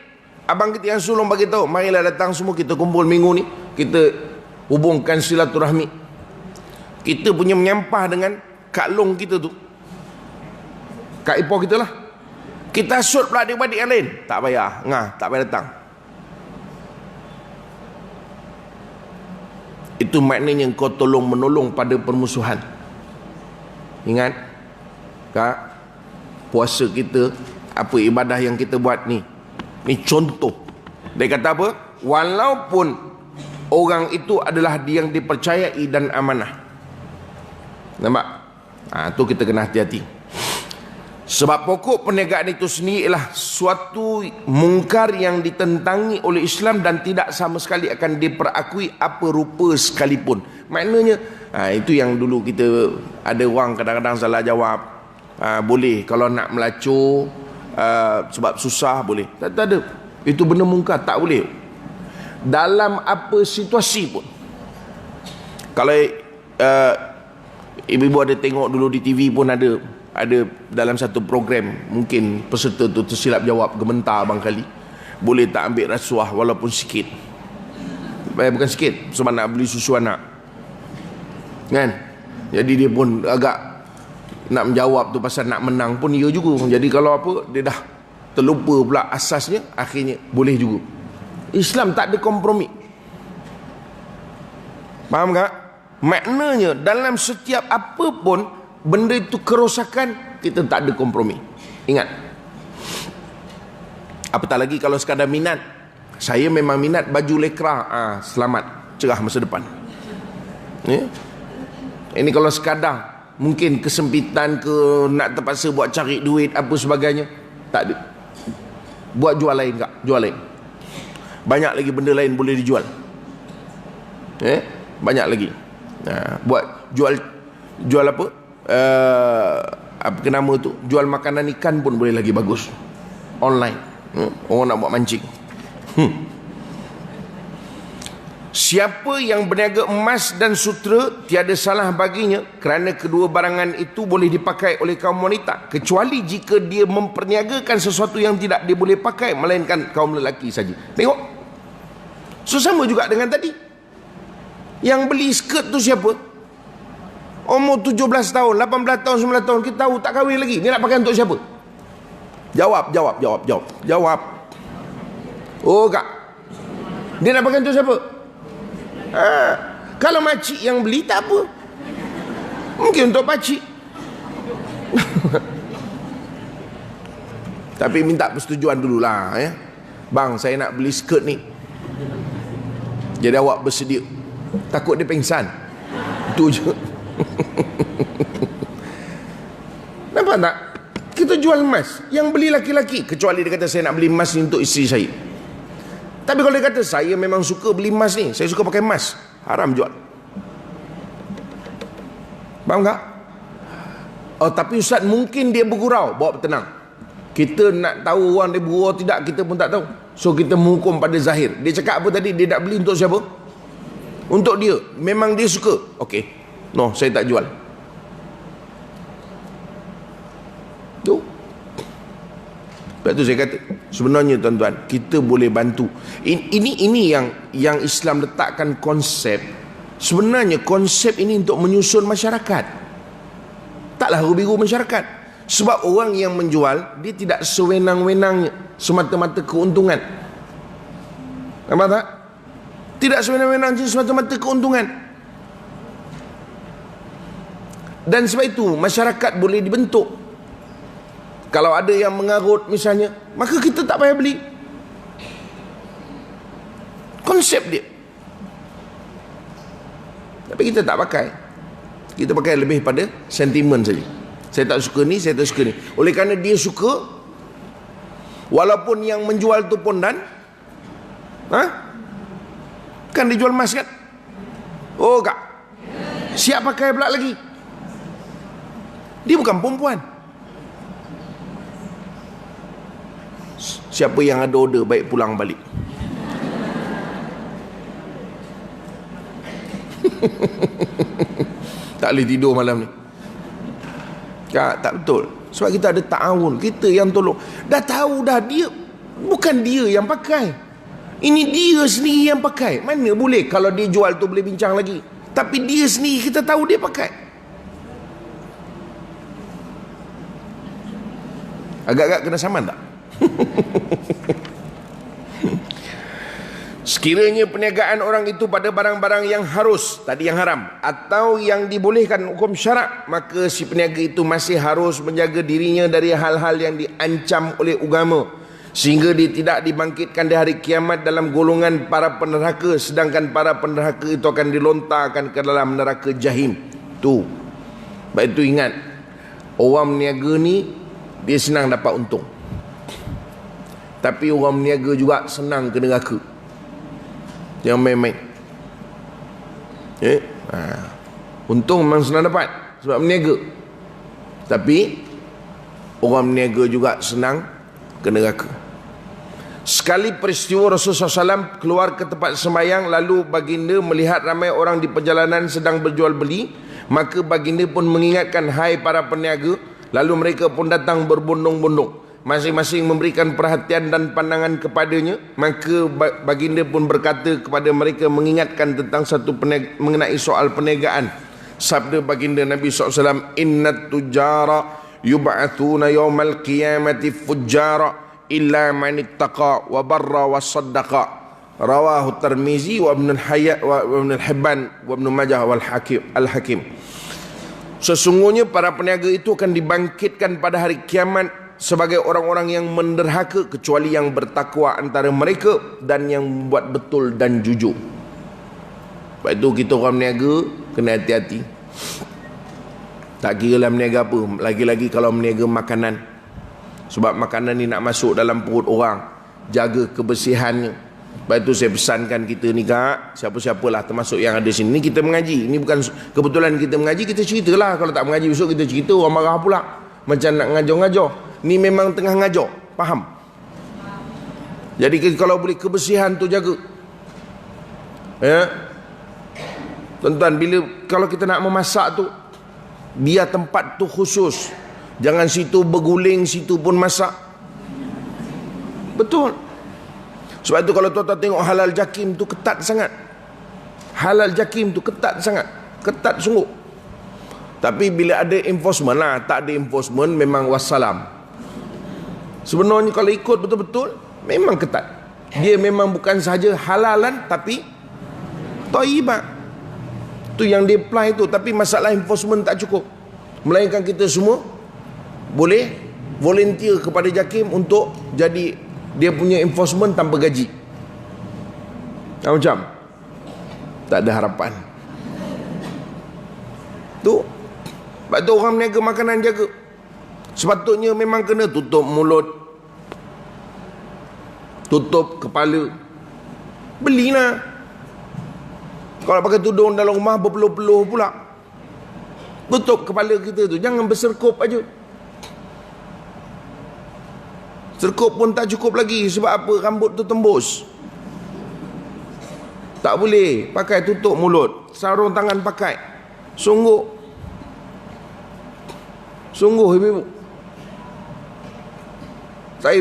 abang kita yang sulung bagi tahu, marilah datang semua kita kumpul minggu ni, kita hubungkan silaturahmi. Kita punya menyampah dengan Kak Long kita tu, Kak Ipoh kita lah. Kita hasut pula adik-beradik yang lain, tak payah, tak payah datang. Itu maknanya kau tolong menolong pada permusuhan. Ingat Kak, puasa kita, apa ibadah yang kita buat ni contoh. Dia kata apa? Walaupun orang itu adalah dia yang dipercayai dan amanah. Nampak? Tu kita kena hati-hati. Sebab pokok perniagaan itu sendiri ialah suatu mungkar yang ditentangi oleh Islam dan tidak sama sekali akan diperakui apa rupa sekalipun. Maknanya itu yang dulu kita ada orang kadang-kadang salah jawab. Boleh kalau nak melacur sebab susah boleh. Tak ada. Itu benda mungkar, tak boleh. Dalam apa situasi pun. Kalau ibu-ibu ada tengok dulu di TV pun ada dalam satu program, mungkin peserta tu tersilap jawab, gementar barangkali, boleh tak ambil rasuah walaupun sikit. Bukan sikit, sebab nak beli susu anak kan. Jadi dia pun agak nak menjawab tu pasal nak menang pun ya juga. Jadi kalau apa, dia dah terlupa pula asasnya, akhirnya boleh juga. Islam tak ada kompromi. Faham tak? Maknanya dalam setiap apa pun benda itu kerosakan, kita tak ada kompromi. Ingat. Apatah lagi kalau sekadar minat. Saya memang minat baju lekra, selamat, cerah masa depan. Ini kalau sekadar mungkin kesempitan ke, nak terpaksa buat cari duit apa sebagainya, tak ada. Buat jual lain tak? Jual lain. Banyak lagi benda lain boleh dijual. Banyak lagi. Buat jual apa? Apa nama tu? Jual makanan ikan pun boleh lagi bagus. Online. Orang nak buat mancing. siapa yang berniaga emas dan sutera tiada salah baginya, kerana kedua barangan itu boleh dipakai oleh kaum wanita, kecuali jika dia memperniagakan sesuatu yang tidak dia boleh pakai melainkan kaum lelaki saja. Tengok, so sama juga dengan tadi. Yang beli skirt tu siapa? Umur 17 tahun, 18 tahun, 19 tahun, kita tahu tak kahwin lagi. Ni nak pakai untuk siapa? Jawab. Oh kak, dia nak pakai untuk siapa? Kalau makcik yang beli tak apa, mungkin untuk pakcik. Tapi minta persetujuan dululah ya. Bang, saya nak beli skirt ni. Jadi awak bersedia? Takut dia pengsan. Itu je. Nampak tak? Kita jual emas, yang beli laki-laki, kecuali dia kata saya nak beli emas ni untuk isteri saya. Tapi kalau dia kata saya memang suka beli emas ni, saya suka pakai emas, haram jual. Faham tak? Oh, tapi ustaz mungkin dia bergurau. Bawa tenang. Kita nak tahu orang dia bergurau tidak, kita pun tak tahu. So kita menghukum pada zahir. Dia cakap apa tadi? Dia nak beli untuk siapa? Untuk dia. Memang dia suka. Okey. No, saya tak jual. Tu. Sebab tu saya kata, sebenarnya tuan-tuan, kita boleh bantu. Ini yang Islam letakkan konsep. Sebenarnya konsep ini untuk menyusun masyarakat. Taklah biru masyarakat. Sebab orang yang menjual, dia tidak sewenang-wenangnya semata-mata keuntungan. Nampak tak? Tidak sewenang-wenangnya semata-mata keuntungan. Dan sebab itu masyarakat boleh dibentuk. Kalau ada yang mengarut misalnya, maka kita tak payah beli. Konsep dia. Tapi kita tak pakai. Kita pakai lebih pada sentimen saja. Saya tak suka ni, saya tak suka ni. Oleh kerana dia suka, walaupun yang menjual tu pondan, kan dia jual emas kan? Oh kak, siap pakai pula lagi. Dia bukan perempuan. Siapa yang ada order baik pulang balik. Tak boleh tidur malam ni. Tak betul. Sebab kita ada ta'awun, kita yang tolong. Dah tahu dah dia, bukan dia yang pakai, ini dia sendiri yang pakai. Mana boleh kalau dia jual tu boleh bincang lagi. Tapi dia sendiri kita tahu dia pakai. Agak-agak kena saman tak? Sekiranya perniagaan orang itu pada barang-barang yang harus, tadi yang haram, atau yang dibolehkan hukum syarak, maka si peniaga itu masih harus menjaga dirinya dari hal-hal yang diancam oleh agama, sehingga dia tidak dibangkitkan di hari kiamat dalam golongan para penerhaka, sedangkan para penerhaka itu akan dilontarkan ke dalam neraka jahim. Tu. Baik itu ingat, orang meniaga ni dia senang dapat untung. Tapi orang meniaga juga senang ke neraka. Yang main-main. Untung memang senang dapat sebab meniaga. Tapi orang meniaga juga senang ke neraka. Sekali peristiwa Rasulullah SAW keluar ke tempat sembahyang, lalu baginda melihat ramai orang di perjalanan sedang berjual beli, maka baginda pun mengingatkan, hai para peniaga. Lalu mereka pun datang berbondong-bondong, masing-masing memberikan perhatian dan pandangan kepadanya. Maka baginda pun berkata kepada mereka, mengingatkan tentang mengenai soal perniagaan. Sabda baginda Nabi SAW, Innat tujara yub'athuna yawmal qiyamati fujjara illa man ittaqa wa barra wa saddaqa. Rawahu Tirmizi wa Ibn al-Hibban wa Ibn Majah wal Hakim. Sesungguhnya para peniaga itu akan dibangkitkan pada hari kiamat sebagai orang-orang yang menderhaka, kecuali yang bertakwa antara mereka dan yang buat betul dan jujur. Sebab itu kita orang meniaga kena hati-hati. Tak kira lah meniaga apa, lagi-lagi kalau meniaga makanan. Sebab makanan ni nak masuk dalam perut orang, jaga kebersihannya. Sebab itu saya pesankan kita ni kak, siapa-siapalah termasuk yang ada sini, ni kita mengaji. Ini bukan kebetulan kita mengaji, kita ceritalah. Kalau tak mengaji besok kita cerita, orang marah pula. Macam nak ngajar-ngajar. Ni memang tengah ngajar, faham? Jadi kalau boleh kebersihan tu jaga. Ya. Tuan-tuan, kalau kita nak memasak tu, biar tempat tu khusus. Jangan situ berguling, situ pun masak. Betul. Sebab tu kalau tuan-tuan tengok halal jakim tu ketat sangat. Halal jakim tu ketat sangat. Ketat sungguh. Tapi bila ada enforcement lah, tak ada enforcement memang wassalam. Sebenarnya kalau ikut betul-betul memang ketat. Dia memang bukan sahaja halalan tapi thayyibat. Tu yang dia apply tu. Tapi masalah enforcement tak cukup. Melainkan kita semua boleh volunteer kepada JAKIM untuk jadi dia punya enforcement tanpa gaji. Macam tak ada harapan. Tu sebab tu orang meniaga makanan jaga. Sepatutnya memang kena tutup mulut, tutup kepala. Belilah. Kalau pakai tudung dalam rumah berpeluh-peluh pula. Tutup kepala kita tu. Jangan berserkup aja. Serkup pun tak cukup lagi. Sebab apa? Rambut tu tembus. Tak boleh. Pakai tutup mulut. Sarung tangan pakai. Sungguh. Sungguh ibu-ibu. Saya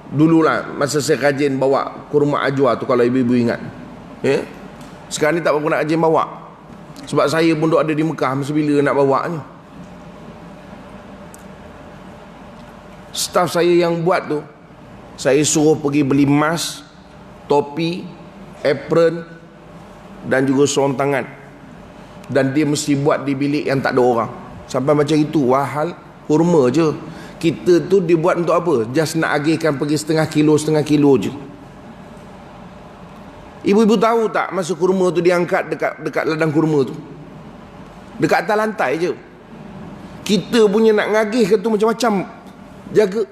dululah masa saya rajin bawa kurma ajwa tu, kalau ibu-ibu ingat. Sekarang ni tak berapa nak rajin bawa. Sebab saya pun duk ada di Mekah, masa bila nak bawanya. Staf saya yang buat tu, saya suruh pergi beli mask, topi, apron dan juga sarung tangan. Dan dia mesti buat di bilik yang tak ada orang. Sampai macam itu. Wahal kurma je. Kita tu dibuat untuk apa? Just nak agihkan pergi setengah kilo je. Ibu-ibu tahu tak masa kurma tu diangkat dekat ladang kurma tu, dekat atas lantai je. Kita punya nak ngagih ke tu macam-macam jaga.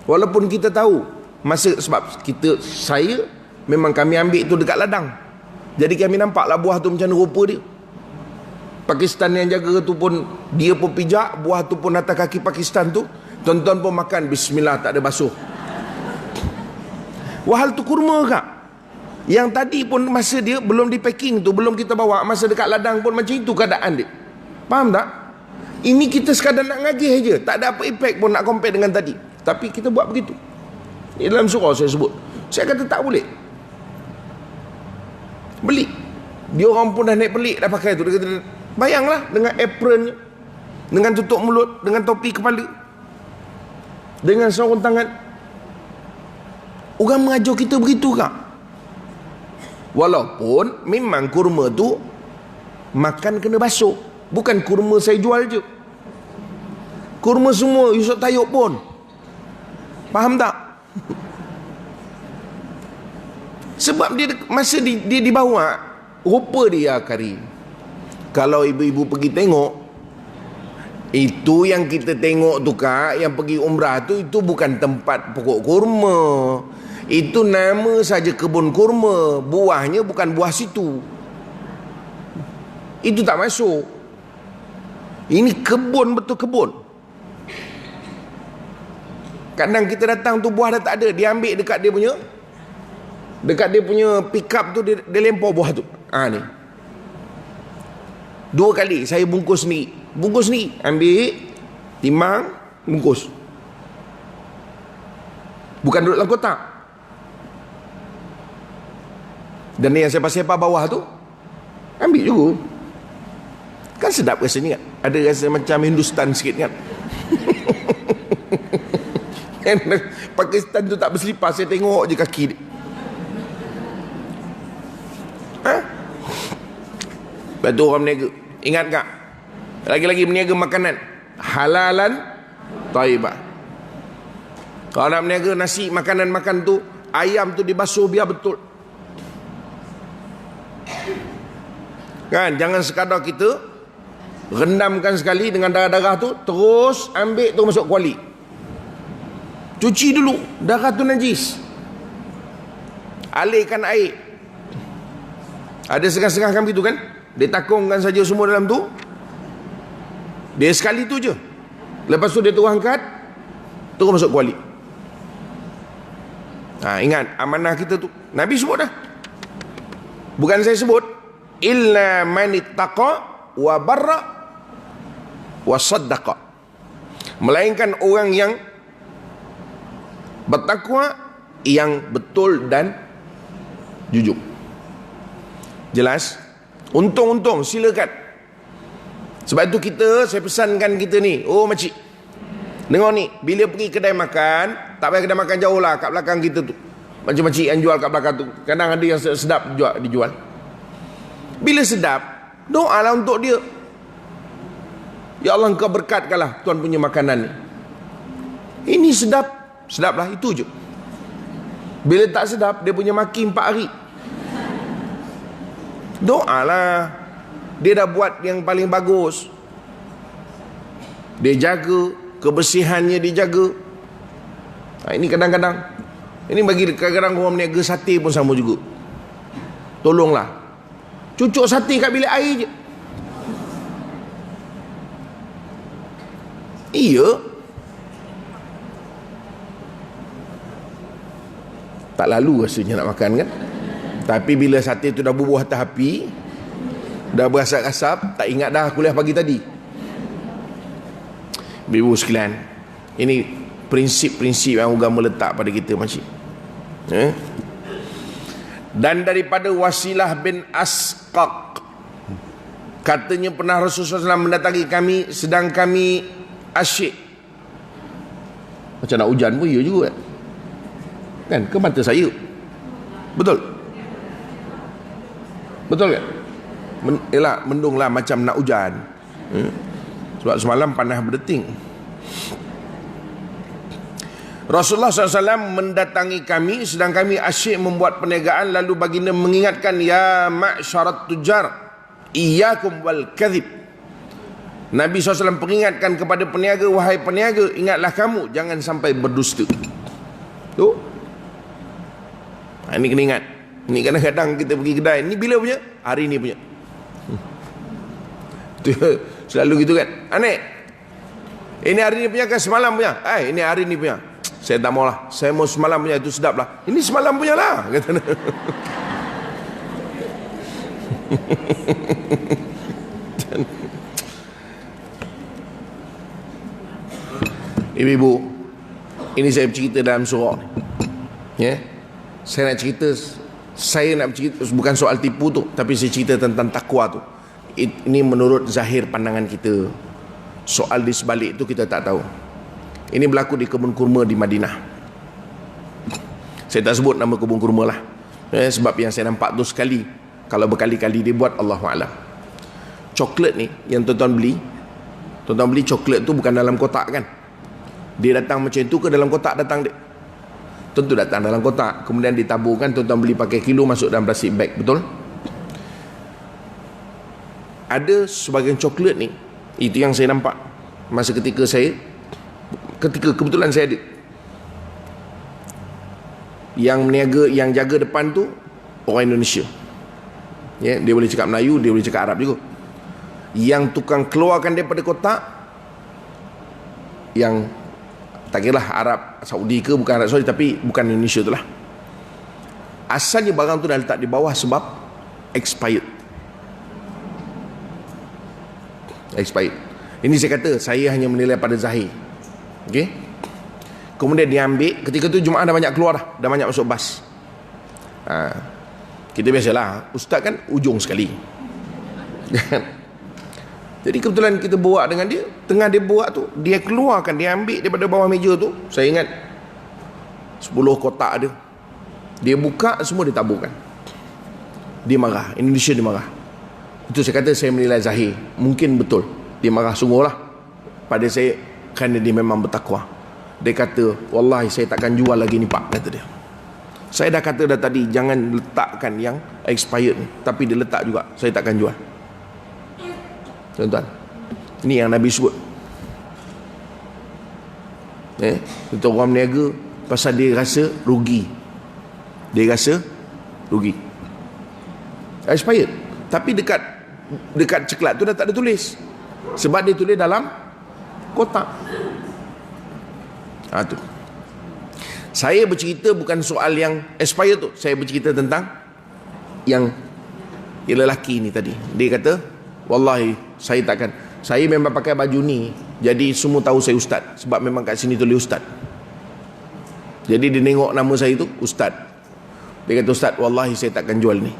Walaupun kita tahu sebab saya memang kami ambil tu dekat ladang. Jadi kami nampaklah buah tu macam mana rupa dia. Pakistan yang jaga tu pun, dia pun pijak buah tu pun atas kaki Pakistan tu. Tuan-tuan pun makan bismillah, tak ada basuh. Wahal tu kurma kak. Yang tadi pun masa dia belum di packing tu, belum kita bawa, masa dekat ladang pun macam itu keadaan dia. Faham tak? Ini kita sekadar nak ngagih je, tak ada apa impact pun nak compare dengan tadi. Tapi kita buat begitu. Ini dalam surah saya sebut. Saya kata tak boleh. Beli. Dia orang pun dah naik pelik dah pakai tu. Dia kata, bayanglah dengan apron, dengan tutup mulut, dengan topi kepala, dengan sarung tangan. Orang mengajar kita begitu kak. Walaupun memang kurma tu makan kena basuh. Bukan kurma saya jual je. Kurma semua Yusuf Tayyub pun. Faham tak? Sebab dia masa dia dibawa, rupa dia kari. Kalau ibu-ibu pergi tengok, itu yang kita tengok tu kak, yang pergi umrah tu, itu bukan tempat pokok kurma. Itu nama saja kebun kurma. Buahnya bukan buah situ. Itu tak masuk. Ini kebun, betul kebun. Kadang kita datang tu buah dah tak ada, dia ambil dekat dia punya pick up tu, dia lempar buah tu. Ni 2 kali saya bungkus ni, ambil, timbang, bungkus. Bukan duduk dalam kotak. Dan yang sepa-sepa bawah tu ambil juga. Kan sedap rasanya kan? Ada rasa macam Hindustan sikit kan? Pakistan tu tak berselipar, saya tengok je kaki dia. Lepas tu orang meniaga, ingat tak? Lagi-lagi meniaga makanan halalan thayyiban. Kalau nak meniaga nasi, makanan makan tu, ayam tu dibasuh biar betul. Kan, jangan sekadar kita rendamkan sekali dengan darah-darah tu, terus ambil tu masuk kuali. Cuci dulu, darah tu najis. Alihkan air. Ada setengah-setengah kami tu kan, dia takungkan saja semua dalam tu. Dia sekali tu je. Lepas tu dia terus angkat, terus masuk kuali. Ingat amanah kita tu, Nabi sebut dah. Bukan saya sebut. illa man ittaqa wa barra wa saddaqa. Melainkan orang yang bertakwa, yang betul dan jujur. Jelas? Untung-untung, silakan. Sebab itu saya pesankan kita ni, oh makcik, dengar ni, bila pergi kedai makan, tak payah kedai makan jauh lah, kat belakang kita tu. Macam makcik yang jual kat belakang tu, kadang ada yang sedap dijual. Bila sedap, doalah untuk dia. Ya Allah, engkau berkatkanlah tuan punya makanan ni. Ini sedap, sedaplah, itu je. Bila tak sedap, dia punya maki 4 hari. Doalah. Dia dah buat yang paling bagus. Dia jaga, kebersihannya dijaga. Ini kadang-kadang, ini bagi kadang-kadang orang meniaga sate pun sama juga. Tolonglah, cucuk sate kat bilik air je. Iya. Tak lalu rasanya nak makan kan. Tapi bila sate tu dah bubuh atas api, dah berasap-asap, tak ingat dah kuliah pagi tadi. Ibu sekalian, ini prinsip-prinsip yang agama letak pada kita makcik. Dan daripada Wasilah bin Asqaq, katanya pernah Rasulullah SAW mendatangi kami sedang kami asyik. Macam nak hujan pun ya juga kan, ke mata saya. Betul? Betul kan? Yalah, mendung lah macam nak hujan. Sebab semalam panas berdeting. Rasulullah SAW mendatangi kami sedang kami asyik membuat perniagaan, lalu baginda mengingatkan, ya ma'syarat tujar, iyyakum wal kadhib. Nabi SAW peringatkan kepada peniaga, wahai peniaga, ingatlah kamu jangan sampai berdusta. Tu. Ini kena ingat. Ini kadang-kadang kita pergi kedai, ni bila punya? Hari ni punya. Selalu gitu kan, Anik, ini hari ni punya kan semalam punya? Ini hari ni punya. Saya tak mau lah, saya mau semalam punya, itu sedap lah. Ini semalam punya lah, kata. Ibu-ibu, ini saya bercerita dalam surah ni. Ya, saya nak cerita, bukan soal tipu tu, tapi saya cerita tentang takwa tu. Ini menurut zahir pandangan kita. Soal di sebalik itu kita tak tahu. Ini berlaku di kebun kurma di Madinah. Saya tak sebut nama kebun kurma lah, sebab yang saya nampak tu sekali, kalau berkali-kali dibuat, Allahu'alam. Coklat ni yang tuan-tuan beli coklat tu bukan dalam kotak kan. Dia datang macam tu ke dalam kotak datang dia? Tentu datang dalam kotak, kemudian ditaburkan, tuan-tuan beli pakai kilo, masuk dalam plastik bag. Betul? Ada sebagian coklat ni, itu yang saya nampak masa ketika kebetulan saya ada, yang meniaga, yang jaga depan tu orang Indonesia. Ya, dia boleh cakap Melayu, dia boleh cakap Arab juga. Yang tukang keluarkan daripada kotak, yang tak kira lah Arab Saudi ke, bukan Arab Saudi, tapi bukan Indonesia tu lah. Asalnya barang tu dah letak di bawah sebab expired. Ini saya kata, saya hanya menilai pada zahir. Okey. Kemudian dia ambil, ketika tu Jumaat dah banyak keluar dah banyak masuk bas. Kita biasalah, ustaz kan ujung sekali. Jadi kebetulan kita buat dengan dia, tengah dia buat tu, dia keluarkan, dia ambil daripada bawah meja tu, saya ingat 10 kotak ada. Dia buka, semua dia taburkan. Dia marah, Indonesia dia marah. Itu saya kata, saya menilai zahir, mungkin betul dia marah sungguh lah pada saya, kerana dia memang bertakwa. Dia kata, wallahi saya takkan jual lagi ni pak, kata dia. Saya dah kata dah tadi, jangan letakkan yang expired ni, tapi dia letak juga, saya takkan jual. Tuan-tuan, ini yang Nabi sebut. Itu orang meniaga pasal dia rasa rugi. Expired. Tapi dekat ceklat tu dah tak ada tulis, sebab dia tulis dalam kotak. Tu. Saya bercerita bukan soal yang expired tu, saya bercerita tentang yang lelaki ni tadi. Dia kata, wallahi saya takkan, saya memang pakai baju ni jadi semua tahu saya ustaz, sebab memang kat sini tulis ustaz. Jadi dia tengok nama saya tu ustaz. Dia kata, ustaz, wallahi saya takkan jual ni.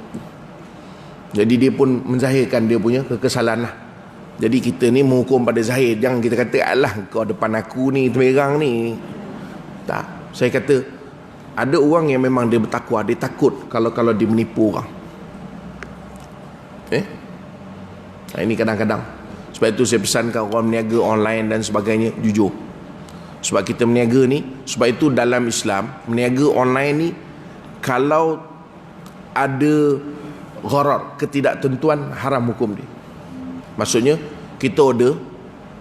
Jadi dia pun menzahirkan dia punya kekesalan lah. Jadi kita ni menghukum pada zahir. Jangan kita kata, alah kau depan aku ni termerang ni. Tak. Saya kata, ada orang yang memang dia bertakwa, dia takut kalau dia menipu orang. Ini kadang-kadang. Sebab itu saya pesankan orang meniaga online dan sebagainya, jujur. Sebab kita meniaga ni, sebab itu dalam Islam, meniaga online ni, kalau ada gharar, ketidaktentuan, haram hukum dia. Maksudnya, kita order,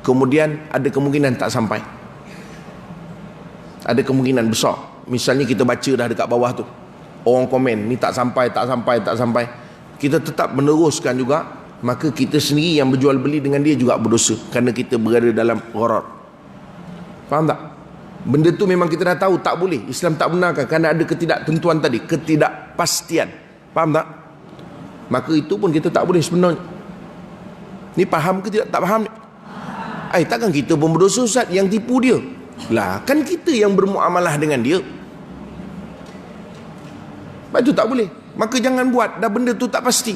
kemudian ada kemungkinan tak sampai. Ada kemungkinan besar. Misalnya kita baca dah dekat bawah tu, orang komen, ni tak sampai. Kita tetap meneruskan juga, maka kita sendiri yang berjual beli dengan dia juga berdosa, kerana kita berada dalam gharar. Faham tak? Benda tu memang kita dah tahu tak boleh, Islam tak benarkan, kerana ada ketidaktentuan tadi, ketidakpastian. Faham tak? Maka itu pun kita tak boleh sebenarnya. Ni faham ke tidak? Tak faham ni? Takkan kita pun berdosa, ustaz, yang tipu dia? Lah, kan kita yang bermuamalah dengan dia. Sebab itu tak boleh. Maka jangan buat, dah benda tu tak pasti.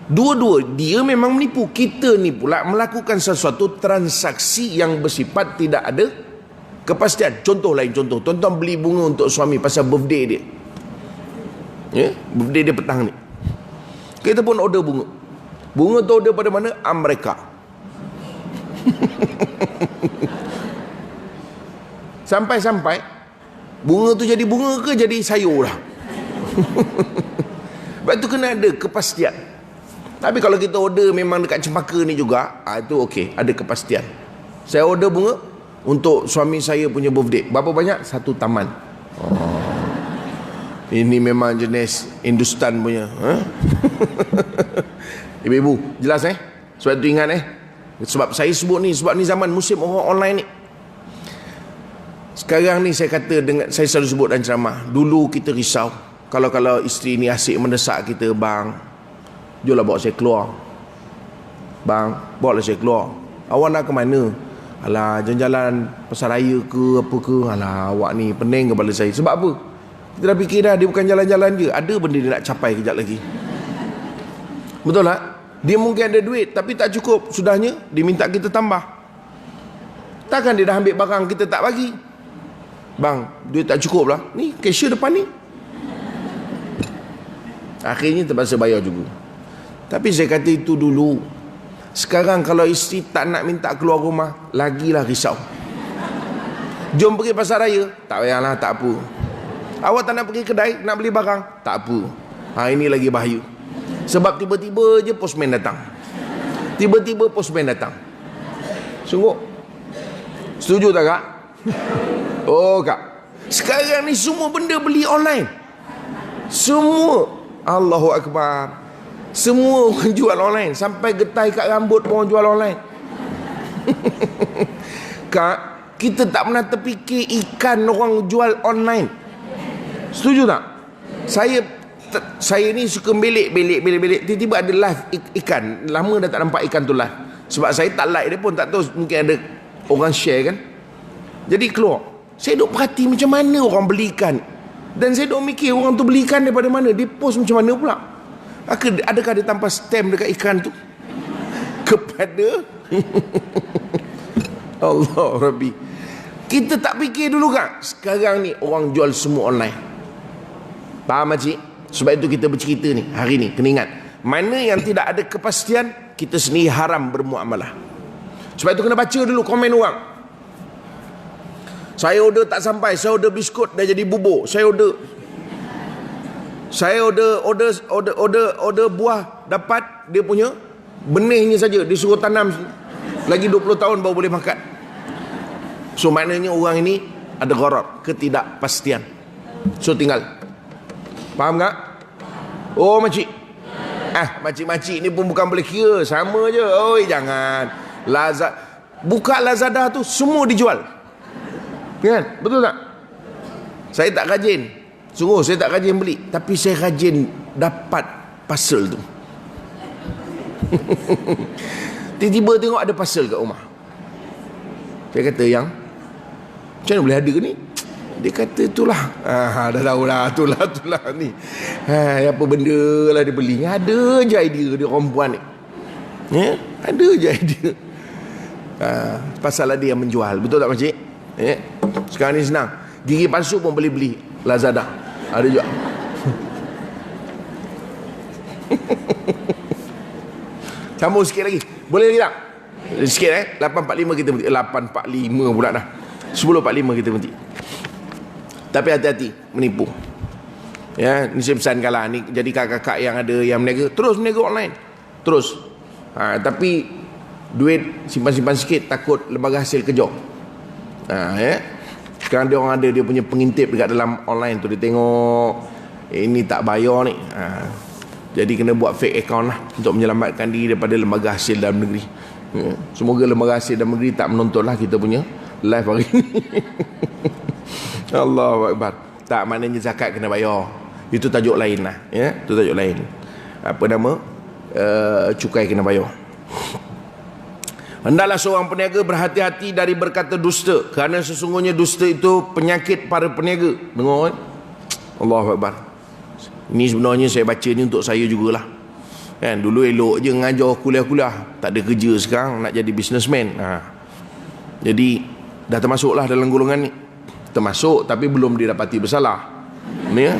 Dua-dua, dia memang menipu, kita ni pula melakukan sesuatu transaksi yang bersifat tidak ada kepastian. Contoh, tuan-tuan beli bunga untuk suami pasal birthday dia, birthday dia petang ni. Kita pun order bunga. Bunga tu order pada mana? Amerika. Sampai-sampai bunga tu jadi bunga ke jadi sayur lah. Sebab tu kena ada kepastian. Tapi kalau kita order memang dekat cempaka ni juga, itu okey, ada kepastian. Saya order bunga untuk suami saya punya birthday. Berapa banyak? 1 taman. Ini memang jenis Hindustan punya. Ibu-ibu, jelas sebab tu ingat sebab saya sebut ni, sebab ni zaman musim orang online ni. Sekarang ni saya kata, saya selalu sebut dalam ceramah, dulu kita risau kalau isteri ni asyik mendesak kita, bang, jomlah bawa saya keluar. Bang, bawa lah saya keluar. Awak nak ke mana? Alah, jalan-jalan pasar raya ke apa ke. Alah, awak ni pening kepala saya. Sebab apa? Kita dah fikir dah, dia bukan jalan-jalan je, ada benda dia nak capai kejap lagi. Betul tak? Dia mungkin ada duit tapi tak cukup, sudahnya dia minta kita tambah. Takkan dia dah ambil barang kita tak bagi? Bang, duit tak cukup lah, ni cashier depan ni. Akhirnya terpaksa bayar juga. Tapi saya kata itu dulu. Sekarang kalau isteri tak nak minta keluar rumah, lagilah risau. Jom pergi pasar raya, tak payahlah, tak apa. Awak tak nak pergi kedai, nak beli barang, tak apa. Ini lagi bahaya. Sebab tiba-tiba je postman datang. Sungguh. Setuju tak, Kak? Oh, Kak, sekarang ni semua benda beli online. Semua. Allahu Akbar. Semua orang jual online. Sampai getai kat rambut pun orang jual online. Kak, kita tak pernah terfikir ikan orang jual online. Setuju tak? Saya ni suka belik. Tiba-tiba ada live ikan. Lama dah tak nampak ikan tu live. Sebab saya tak like dia pun, tak tahu, mungkin ada orang share kan. Jadi keluar, saya duk perhati macam mana orang beli ikan. Dan saya duk mikir, orang tu beli ikan daripada mana, dia post macam mana pula. Adakah dia tanpa stamp dekat ikan tu kepada Allah Rabbi. Kita tak fikir dulu kan. Sekarang ni orang jual semua online. Faham makcik? Sebab itu kita bercerita ni hari ni, kena ingat, mana yang tidak ada kepastian, kita sendiri haram bermuamalah. Sebab itu kena baca dulu komen orang. Saya order tak sampai, saya order biskut dah jadi bubur, saya order buah, dapat dia punya benihnya saja, disuruh tanam lagi 20 tahun baru boleh makan. So maknanya orang ini ada gharar, ketidakpastian. So tinggal. Faham tak? Oh makcik, makcik-makcik ni pun bukan boleh kira, sama je. Oi jangan. Buka Lazada tu semua dijual, kan? Betul tak? Saya tak rajin, sungguh saya tak rajin beli, tapi saya rajin dapat parcel tu. Tiba-tiba tengok ada parcel kat rumah. Saya kata, yang macam mana boleh ada ni? Dia kata, itulah. Dah tahulah, itulah ni. Apa benda lah dia beli. Ada je idea dia perempuan ni. Ada je idea. Pasal ada yang menjual. Betul tak makcik? Sekarang ni senang. Gigi palsu pun boleh beli Lazada. Ada juga. Sambung sikit lagi. Boleh lagi tak? Sikit 8.45 kita berhenti. 8.45 pula dah. 10.45 kita berhenti. Tapi hati-hati menipu. Ya, ni saya pesankan lah. Ni jadi kakak-kakak yang ada yang meniaga, terus meniaga online. Terus. Tapi duit simpan-simpan sikit, takut lembaga hasil kejar. Ya. Sekarang dia orang ada dia punya pengintip dekat dalam online tu. Dia tengok ini tak bayar ni. Jadi kena buat fake account lah untuk menyelamatkan diri daripada lembaga hasil dalam negeri. Semoga lembaga hasil dalam negeri tak menonton lah kita punya live hari ni. Allahu Akbar. Tak, maknanya zakat kena bayar. Itu tajuk lain lah. Ya? Itu tajuk lain. Apa nama? Cukai kena bayar. Hendaklah seorang peniaga berhati-hati dari berkata dusta, kerana sesungguhnya dusta itu penyakit para peniaga. Dengar kan? Allahu Akbar. Ini sebenarnya saya baca ni untuk saya jugalah. Kan, dulu elok je ngajar kuliah-kuliah, tak ada kerja, sekarang nak jadi businessman. Jadi dah termasuklah dalam golongan ni. Termasuk tapi belum didapati bersalah. Ni ya.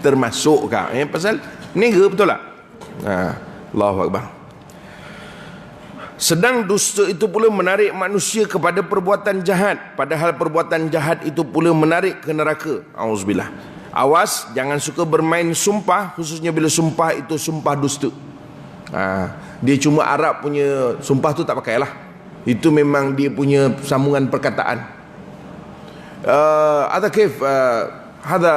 Termasuk kah? Pasal niaga, betul tak? Allahu Akbar. Sedang dusta itu pula menarik manusia kepada perbuatan jahat, padahal perbuatan jahat itu pula menarik ke neraka. Auzubillah. Awas, jangan suka bermain sumpah, khususnya bila sumpah itu sumpah dusta. Dia cuma Arab punya sumpah tu tak pakailah. Itu memang dia punya sambungan perkataan. Ada kif hada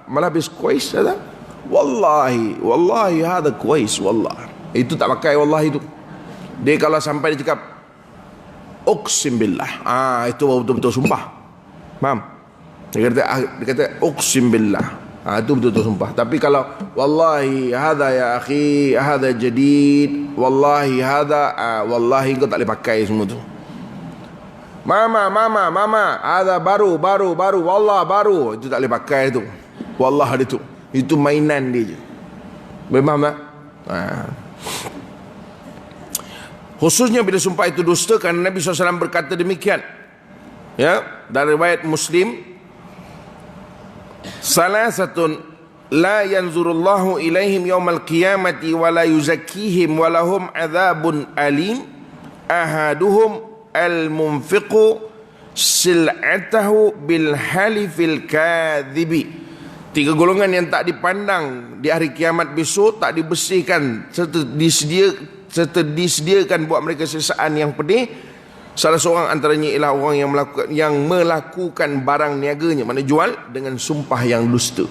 malabis kuais ada? Wallahi hada kuais wallah. Itu tak pakai wallahi itu. Dia kalau sampai dia cakap uqsim billah, itu betul-betul sumpah. Faham? Dia kata uqsim billah, itu betul-betul sumpah. Tapi kalau wallahi hadha ya akhi, hadha jadid, wallahi hadha, wallahi kau tak boleh pakai semua tu. Mama, ada baru, wallah baru, itu tak boleh pakai tu. Wallah dia tu, itu mainan dia je. Faham tak? Khususnya bila sumpah itu dusta, kerana Nabi SAW berkata demikian. Ya, dari riwayat Muslim, salasatun la yanzurullahu ilaihim yaumal qiyamati wa la yuzakkihim wa lahum adzabun alim. Ahaduhum al-munfiqu sil'atahu bil halifil kadhibi. 3 golongan yang tak dipandang di hari kiamat besok, tak dibersihkan serta disediakan buat mereka sesaan yang pedih. Salah seorang antaranya ialah orang yang melakukan barang niaganya, mana jual dengan sumpah yang dusta.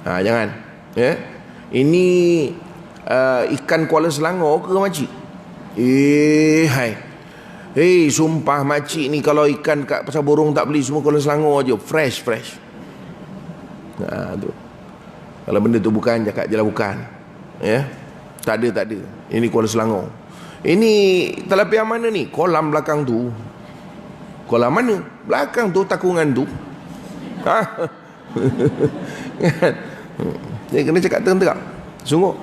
Jangan ya. Ini ikan Kuala Selangor ke makcik? Sumpah makcik ni, kalau ikan kat pasar burung tak beli, semua Kuala Selangor je, fresh. Tu. Kalau benda tu bukan, cakap je lah bukan. Ya. Tak ada. Ini Kuala Selangor. Ini talapian mana ni? Kolam belakang tu. Kolam mana? Belakang tu, takungan tu. Dia kena cakap terang-terang. Sungguh.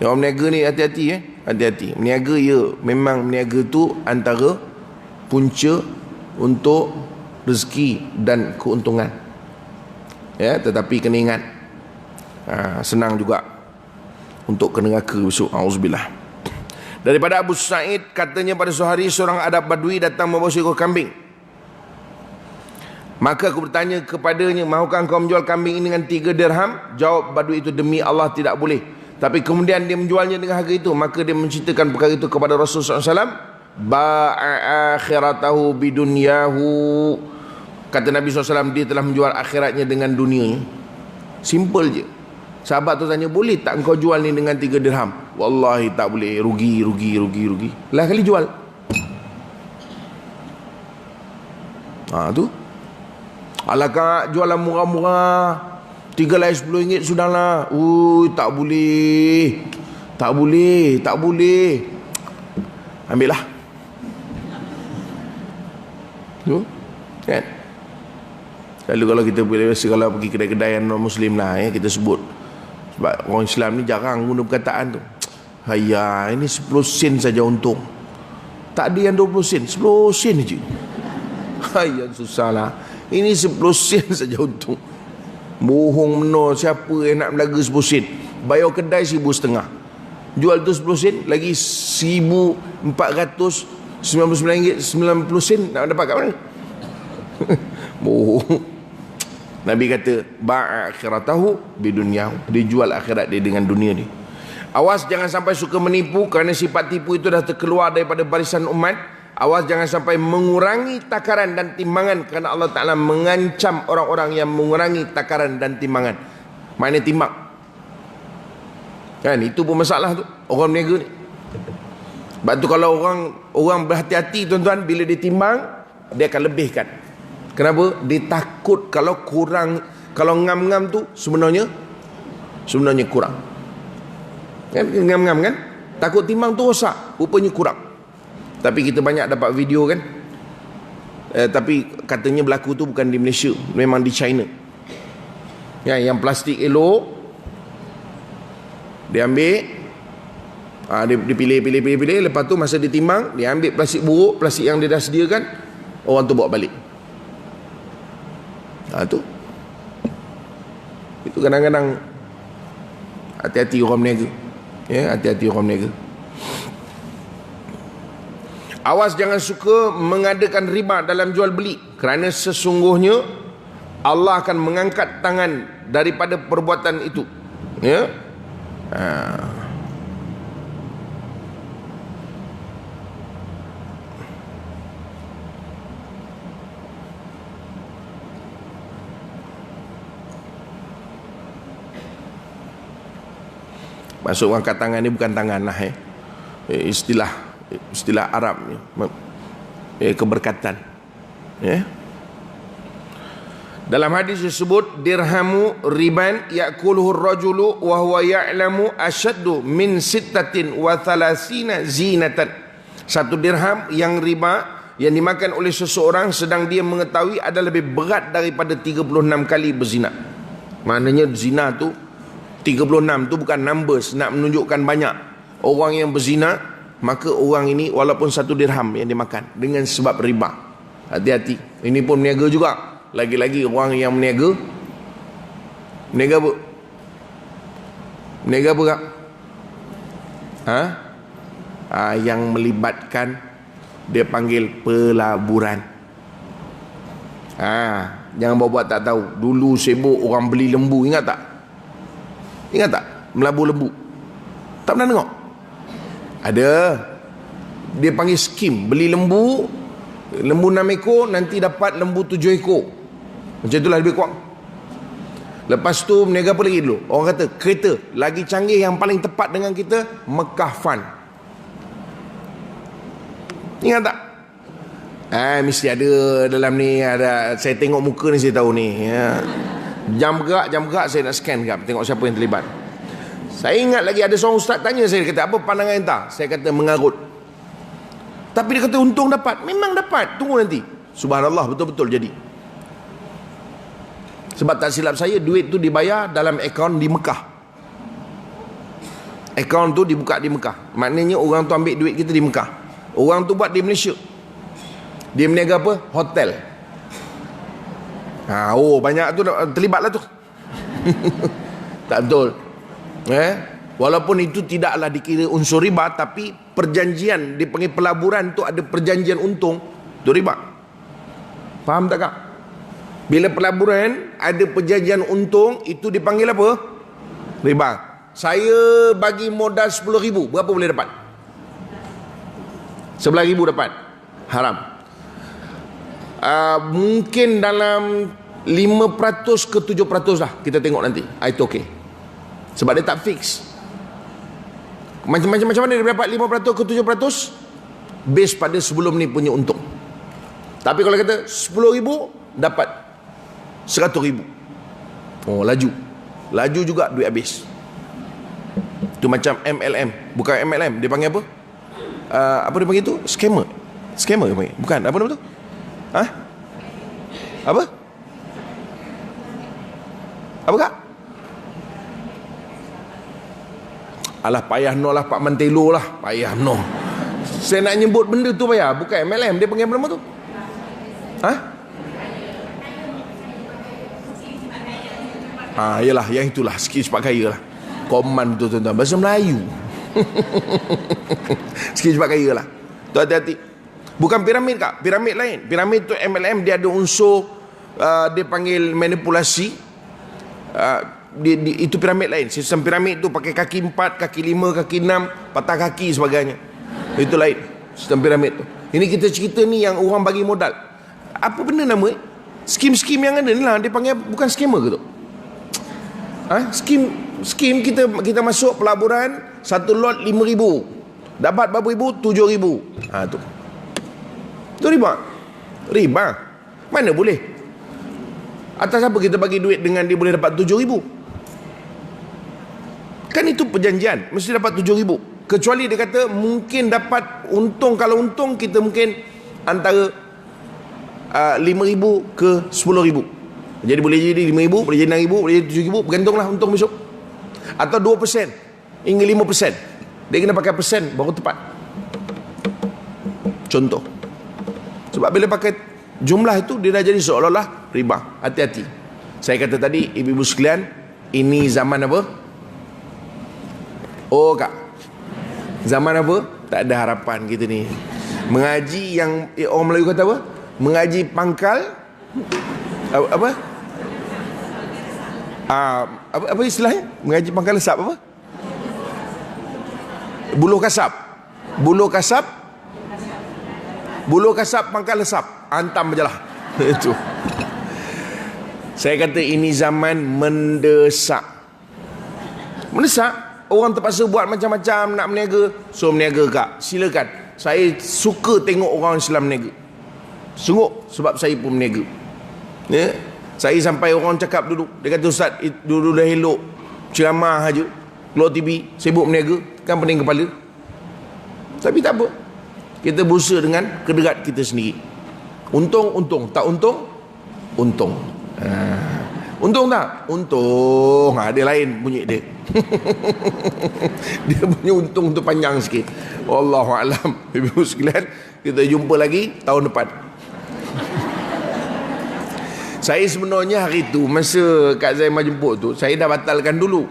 Orang meniaga ni hati-hati hati-hati. Meniaga memang meniaga tu antara punca untuk rezeki dan keuntungan. Ya, tetapi kena ingat, senang juga untuk ke neraka besok. Auzubillah. Daripada Abu Sa'id, katanya pada suatu hari seorang Arab Badui datang membawa seekor kambing. Maka aku bertanya kepadanya, mahukah engkau menjual kambing ini dengan 3 dirham? Jawab Badui itu, demi Allah tidak boleh. Tapi kemudian dia menjualnya dengan harga itu. Maka dia menceritakan perkara itu kepada Rasulullah SAW. Ba'a akhiratahu bidunyahu. Kata Nabi SAW, dia telah menjual akhiratnya dengan dunianya. Simple je. Sahabat tu tanya, boleh tak engkau jual ni dengan 3 dirham? Wallahi tak boleh, rugi. Lah kali jual. Tu. Alah kak, jualan murah-murah, 3 helai RM10 sudahlah. Tak boleh. Tak boleh, tak boleh. Ambil lah. Tu, kan? Lalu kalau kita biasa kalau pergi kedai-kedai yang non-Muslim lah, ya, kita sebut. Sebab orang Islam ni jarang guna perkataan tu. Hayya, ini 10 sen saja untung. Tak ada yang 20 sen, 10 sen je. Hayya, susah lah. Ini 10 sen saja untung. Bohong menor, siapa yang nak melaga 10 sen? Bayar kedai 1,500. Jual tu 10 sen, lagi 1,499 ringgit 90 sen, nak dapat kat mana? Bohong. Nabi kata, ba'a akhiratahu bidunya. Dia jual akhirat dia dengan dunia ni. Awas jangan sampai suka menipu, kerana sifat tipu itu dah terkeluar daripada barisan umat. Awas jangan sampai mengurangi takaran dan timbangan, kerana Allah Ta'ala mengancam orang-orang yang mengurangi takaran dan timbangan. Maknanya timbang. Kan, itu pun masalah tu, orang berniaga ni. Sebab tu kalau orang berhati-hati tuan-tuan, bila dia timbang, dia akan lebihkan. Kenapa? Dia takut kalau kurang, kalau ngam-ngam tu sebenarnya kurang. Kan, ngam-ngam kan? Takut timbang tu rosak, rupanya kurang. Tapi kita banyak dapat video kan. Tapi katanya berlaku tu bukan di Malaysia, memang di China. Ya, yang plastik elok, dia ambil, dia pilih. Lepas tu masa dia timbang, dia ambil plastik buruk, plastik yang dia dah sediakan, orang tu bawa balik. Itu kadang-kadang hati-hati orang berniaga. Ya, hati-hati orang berniaga. Awas jangan suka mengadakan riba dalam jual beli, kerana sesungguhnya Allah akan mengangkat tangan daripada perbuatan itu. Ya. Maksud angkat tangan ni bukan tangan lah, istilah Arab ni, keberkatan. Ya. Dalam hadis disebut, dirhamu riban ya'kuluhu ar-rajulu wa huwa ya'lamu ashaddu min 36 zinatan. Satu dirham yang riba yang dimakan oleh seseorang sedang dia mengetahui ada lebih berat daripada 36 kali berzina. Maknanya zina tu 36 tu bukan numbers nak menunjukkan banyak orang yang berzina, maka orang ini walaupun satu dirham yang dimakan dengan sebab riba. Hati-hati. Ini pun meniaga juga. Lagi-lagi orang yang meniaga apa? Meniaga apa kak? Yang melibatkan, dia panggil pelaburan. Jangan buat tak tahu. Dulu sibuk orang beli lembu, ingat tak? Melabur lembu. Tak pernah tengok? Ada. Dia panggil skim. Beli lembu 6 ekor, nanti dapat lembu 7 ekor. Macam itulah lebih kurang. Lepas tu meniaga apa lagi dulu? Orang kata kereta. Lagi canggih yang paling tepat dengan kita, Mekah Fund. Ingat tak? Mesti ada dalam ni. Ada. Saya tengok muka ni saya tahu ni, ya. Jam gerak saya nak scan kap, tengok siapa yang terlibat. Saya ingat lagi ada seorang ustaz tanya saya, kata apa pandangan entah. Saya kata mengarut. Tapi dia kata untung dapat. Memang dapat, tunggu nanti. Subhanallah, betul-betul jadi. Sebab tak silap saya, duit tu dibayar dalam akaun di Mekah. Akaun tu dibuka di Mekah. Maknanya orang tu ambil duit kita di Mekah, orang tu buat di Malaysia. Dia meniaga apa? Hotel. Banyak tu terlibatlah tu. Tak betul. Walaupun itu tidaklah dikira unsur riba, tapi perjanjian dipanggil pelaburan tu, ada perjanjian untung, tu riba. Faham tak kak? Bila pelaburan ada perjanjian untung, itu dipanggil apa? Riba. Saya bagi modal 10,000, berapa boleh dapat? 11,000 dapat. Haram. Mungkin dalam 5% ke 7% lah, kita tengok nanti. Itu okey. Sebab dia tak fix. Macam mana dia dapat 5% ke 7%? Base pada sebelum ni punya untung. Tapi kalau kata 10,000 dapat 100,000. Laju juga duit habis. Itu macam MLM. Bukan MLM, dia panggil apa? Apa dia panggil tu? Scammer. Scammer dia panggil. Bukan, apa nama tu? Ha? Apa? Apa kak? Alah payah no lah Pak Mantelo lah. Payah no. Saya nak nyebut benda tu payah. Bukan MLM, dia panggil apa nama tu? Ha? Yalah, yang itulah, sikit cepat kaya lah. Koman tu tuan-tuan, bahasa Melayu. Sikit cepat kaya lah. Tu hati-hati. Bukan piramid kak, piramid lain. Piramid tu MLM, dia ada unsur dia panggil manipulasi. Itu piramid lain. Sistem piramid tu pakai kaki 4, kaki 5, kaki 6, patah kaki sebagainya. Itu lain sistem piramid tu. Ini kita cerita ni yang orang bagi modal. Apa benda nama? Skim-skim yang ada ni lah. Dia panggil bukan scammer ke tu? Skim kita masuk pelaburan, satu lot 5,000, dapat berapa ribu? 7,000. Tu riba. Mana boleh? Atas apa kita bagi duit dengan dia boleh dapat 7,000? Kan itu perjanjian, mesti dapat 7,000. Kecuali dia kata mungkin dapat untung. Kalau untung kita mungkin antara 5,000 ke 10,000. Jadi boleh jadi 5,000, boleh jadi 6,000, boleh jadi 7,000, bergantunglah untung besok. Atau 2% hingga 5%. Dia kena pakai persen baru tepat. Contoh. Sebab bila pakai jumlah itu, dia dah jadi seolah-olah riba. Hati-hati. Saya kata tadi, ibu-ibu sekalian, ini zaman apa? Oh kak, zaman apa? Tak ada harapan kita ni. Mengaji yang orang Melayu kata apa? Mengaji pangkal apa? Apa istilahnya? Mengaji pangkal lesap apa? Buluh kasap. Buluh kasap pangkal lesap. Hantam je lah. Itu. Saya kata ini zaman mendesak. Orang terpaksa buat macam-macam nak berniaga. So berniaga kak, silakan. Saya suka tengok orang Islam berniaga. Sungguh, sebab saya pun berniaga. Ya. Saya sampai orang cakap duduk, dia kata ustaz dulu dah elok ceramah aja, keluar TV sibuk berniaga, kan pening kepala. Tapi tak apa, kita berusaha dengan kederat kita sendiri. Untung, tak untung. Untung tak? Untung. Dia lain bunyi dia. Dia punya untung tu panjang sikit. Wallahualam. Ibu sekalian, kita jumpa lagi tahun depan. Saya sebenarnya hari tu, masa Kak Zaimah jemput tu, saya dah batalkan dulu.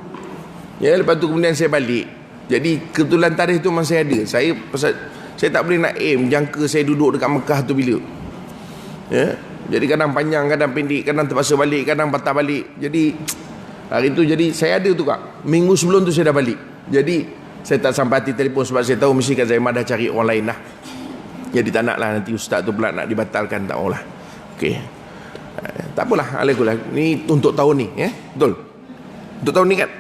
Ya, lepas tu kemudian saya balik. Jadi kebetulan tarikh tu masih ada. Saya tak boleh nak aim jangka saya duduk dekat Mekah tu bila. Ya. Jadi kadang panjang, kadang pendek, kadang terpaksa balik, kadang patah balik. Jadi hari tu saya ada tu kak. Minggu sebelum tu saya dah balik. Jadi saya tak sampai hati telefon sebab saya tahu mesti Kak Zaimah dah cari orang lain lah. Jadi tak nak lah nanti ustaz tu pula nak dibatalkan, tak maulah. Okey. Tak apalah, alaikullah. Ni untuk tahun ni, ya? Betul? Untuk tahun ni kan?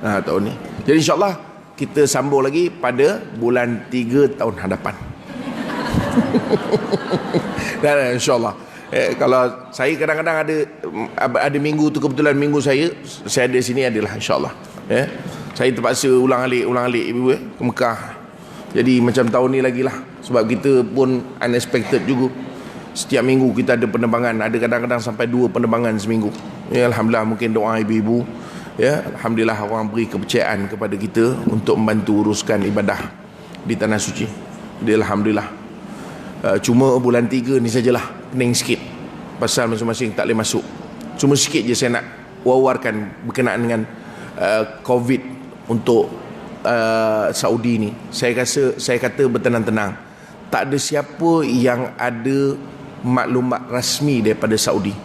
Tahun ni. Jadi insyaAllah kita sambung lagi pada bulan 3 tahun hadapan. Dan insyaAllah. Kalau saya kadang-kadang ada minggu tu, kebetulan minggu saya ada sini adalah insyaAllah. Saya terpaksa ulang alik ibu ke Mekah. Jadi macam tahun ni lagi lah. Sebab kita pun unexpected juga. Setiap minggu kita ada penerbangan. Ada kadang-kadang sampai 2 penerbangan seminggu. Ya, alhamdulillah, mungkin doa ibu-ibu. Ya, alhamdulillah orang beri kepercayaan kepada kita untuk membantu uruskan ibadah di tanah suci. Jadi alhamdulillah. Cuma bulan 3 ni sajalah pening sikit. Pasal masing-masing tak boleh masuk. Cuma sikit je saya nak wawarkan berkenaan dengan COVID untuk Saudi ni. Saya kata bertenang-tenang. Tak ada siapa yang ada maklumat rasmi daripada Saudi.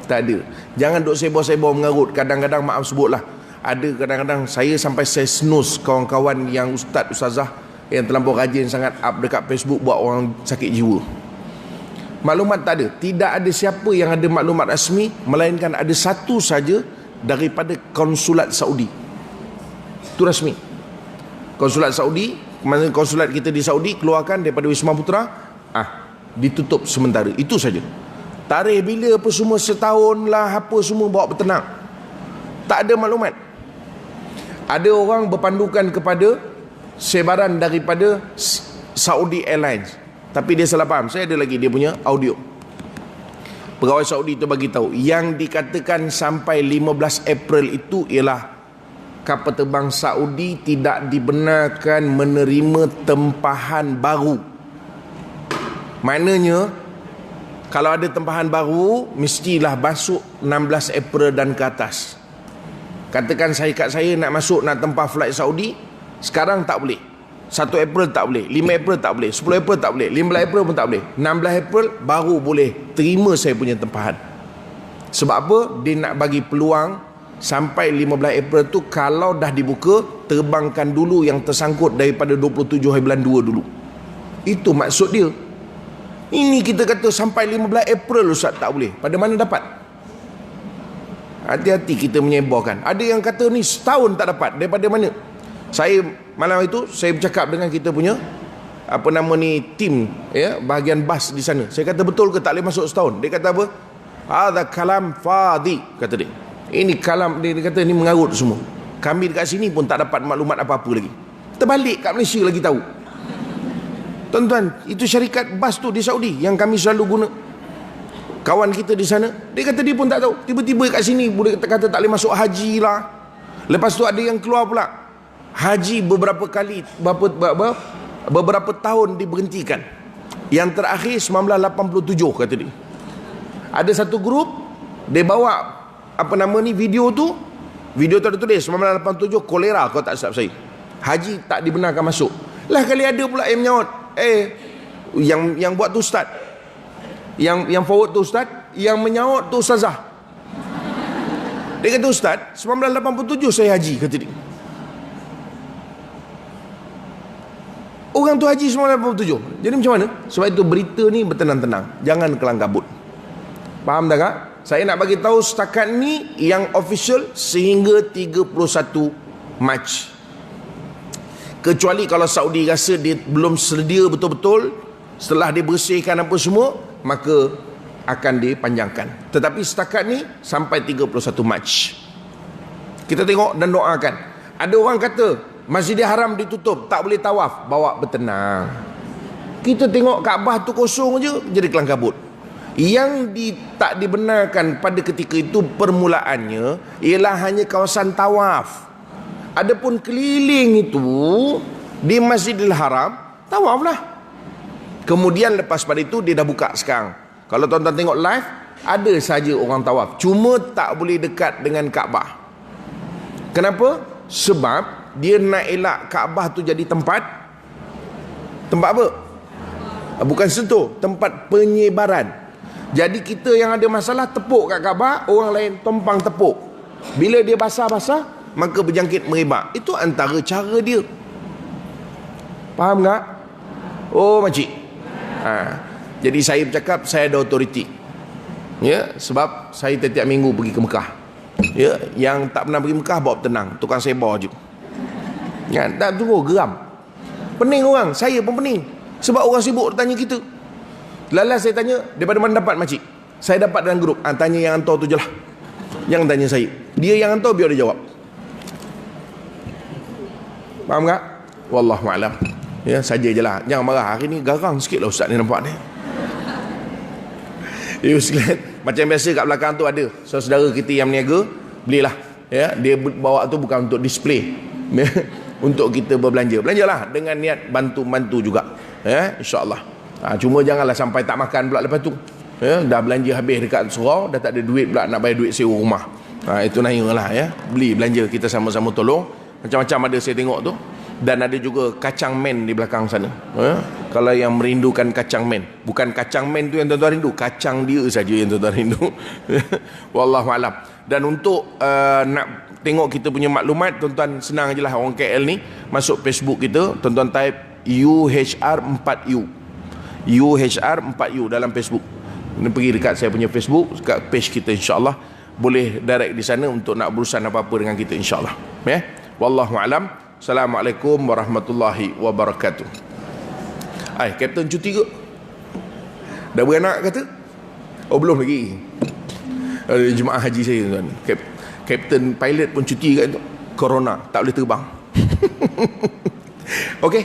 Tak ada. Jangan duk sebo-sebo mengarut. Kadang-kadang maaf sebutlah, ada kadang-kadang saya sampai saya snooze kawan-kawan yang ustazah yang terlampau rajin sangat up dekat Facebook buat orang sakit jiwa. Maklumat tak ada. Tidak ada siapa yang ada maklumat rasmi, melainkan ada satu saja daripada konsulat Saudi. Itu rasmi. Konsulat Saudi, mana konsulat kita di Saudi keluarkan daripada Wisma Putra, ditutup sementara. Itu saja. Tarikh bila apa semua, setahun lah apa semua bawa bertenang. Tak ada maklumat. Ada orang berpandukan kepada sebaran daripada Saudi Airlines, tapi dia salah faham. Saya ada lagi dia punya audio. Pegawai Saudi itu bagi tahu yang dikatakan sampai 15 April itu ialah kapal terbang Saudi tidak dibenarkan menerima tempahan baru. Maknanya kalau ada tempahan baru mestilah masuk 16 April dan ke atas. Katakan syarikat saya nak masuk, nak tempah flight Saudi, sekarang tak boleh. 1 April tak boleh, 5 April tak boleh, 10 April tak boleh, 15 April pun tak boleh. 16 April baru boleh terima saya punya tempahan. Sebab apa? Dia nak bagi peluang sampai 15 April tu kalau dah dibuka, terbangkan dulu yang tersangkut daripada 27 hari bulan 2 dulu. Itu maksud dia. Ini kita kata sampai 15 April Ustaz tak boleh. Pada mana dapat? Hati-hati kita menyebarkan. Ada yang kata ni setahun tak dapat. Daripada mana? Saya malam itu saya bercakap dengan kita punya tim bahagian bas di sana. Saya kata betul ke tak boleh masuk setahun? Dia kata apa? Hadza kalam fadhi, kata dia. Ini kalam, dia kata ni mengarut semua. Kami dekat sini pun tak dapat maklumat apa-apa lagi. Terbalik kat Malaysia lagi tahu. Tuan-tuan, itu syarikat bas tu di Saudi yang kami selalu guna. Kawan kita di sana, dia kata dia pun tak tahu. Tiba-tiba kat sini boleh kata tak boleh masuk haji lah. Lepas tu ada yang keluar pula haji beberapa kali, beberapa tahun diberhentikan. Yang terakhir 1987 kata dia. Ada satu grup dia bawa video tu ada tulis 1987 kolera kalau tak silap saya. Haji tak dibenarkan masuk. Lah kali ada pula yang menyaut. Yang buat tu ustaz. Yang forward tu ustaz, yang menyaut tu ustazah. Dia kata ustaz, 1987 saya haji, kata dia. Orang tu haji 1987. Jadi macam mana? Sebab itu berita ni bertenang-tenang, jangan kelang kabut. Faham tak kak? Saya nak bagi tahu setakat ni yang official sehingga 31 Mac. Kecuali kalau Saudi rasa dia belum sedia betul-betul, setelah dia bersihkan apa semua, maka akan dipanjangkan. Tetapi setakat ni sampai 31 Mac. Kita tengok dan doakan. Ada orang kata Masjidil Haram ditutup, tak boleh tawaf. Bawa bertenang. Kita tengok Kaabah tu kosong je, jadi kelang kabut. Yang tak dibenarkan pada ketika itu permulaannya ialah hanya kawasan tawaf. Adapun keliling itu di Masjidil Haram, tawaflah. Kemudian lepas pada itu dia dah buka sekarang. Kalau tuan-tuan tengok live, ada saja orang tawaf. Cuma tak boleh dekat dengan Kaabah. Kenapa? Sebab dia nak elak Kaabah tu jadi tempat apa? Bukan sentuh, tempat penyebaran. Jadi kita yang ada masalah tepuk kat Kaabah, orang lain tumpang tepuk. Bila dia basah-basah, maka berjangkit merebak. Itu antara cara dia. Faham tak? Oh makcik. Jadi saya bercakap saya ada autoriti. Ya, sebab saya setiap minggu pergi ke Mekah. Ya, yang tak pernah pergi Mekah bawa tenang, tukang sebar je. Ya, tak tunggu geram. Pening orang, saya pun pening. Sebab orang sibuk tanya kita. Lalas saya tanya, daripada mana dapat makcik? Saya dapat dalam grup. Tanya yang hantar tu je lah. Jangan tanya saya. Dia yang hantar, biar dia jawab. Faham tak? Wallahualam. Ya, saja je lah. Jangan marah. Hari ni garang sikit lah ustaz ni nampak ni. Macam biasa kat belakang tu ada saudara kita yang berniaga, belilah. Ya, dia bawa tu bukan untuk display. Untuk kita berbelanja. Belanjalah dengan niat bantu-bantu juga. Ya, insya-Allah. Cuma janganlah sampai tak makan pula lepas tu. Ya, dah belanja habis dekat surau, dah tak ada duit pula nak bayar duit sewa rumah. Itu nayalah ya. Beli belanja kita sama-sama tolong. Macam-macam ada saya tengok tu. Dan ada juga kacang men di belakang sana. Kalau yang merindukan kacang men, bukan kacang men tu yang tuan-tuan rindu, kacang dia saja yang tuan-tuan rindu. Wallahualam. Dan untuk nak tengok kita punya maklumat, tuan-tuan senang je lah orang KL ni, masuk Facebook kita, tuan-tuan type UHR4U. UHR4U dalam Facebook. Ini pergi dekat saya punya Facebook, dekat page kita, insya-Allah boleh direct di sana untuk nak berurusan apa-apa dengan kita, insya-Allah. Ya. Wallahualam. Assalamualaikum warahmatullahi wabarakatuh. Kapten cuti ke? Dah beranak kata? Oh belum lagi. Jemaah haji saya tuan. Kapten pilot pun cuti kat tu. corona, tak boleh terbang. Okey,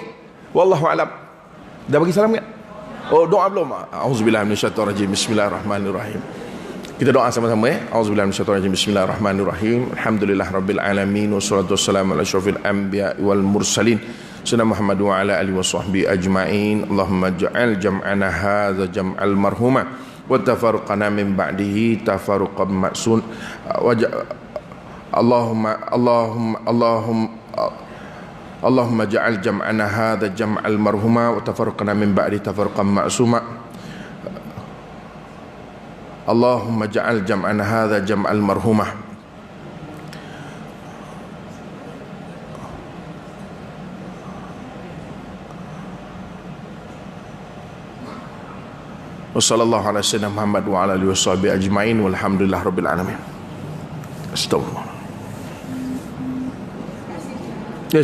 wallahu alam. Dah bagi salam tak? Oh, doa belum? Auzubillahi minasyaitonirrajim. Bismillahirrahmanirrahim. Kita doa sama-sama ya. Auzubillahi minasyaitonirrajim. Bismillahirrahmanirrahim. Alhamdulillahirabbil alamin wassalatu wassalamu ala asyrofil anbiya wal mursalin. Sayyidina Muhammad wa ala alihi washabbihi ajmain. Allahumma ja'al jam'ana hadza jam'al marhuma wa tafarruqana min ba'dihi tafarruqan ma'sun. Allahumma ja'al jam'ana hadza jam'al marhuma wa tafarruqana min ba'di tafarruqan ma'suma. Allahumma ja'al jam'ana hadza jam'al marhuma. Wa sallallahu ala sayyidina Muhammad wa ala alihi washabihi ajmain walhamdulillah rabbil alamin. Astagfirullah.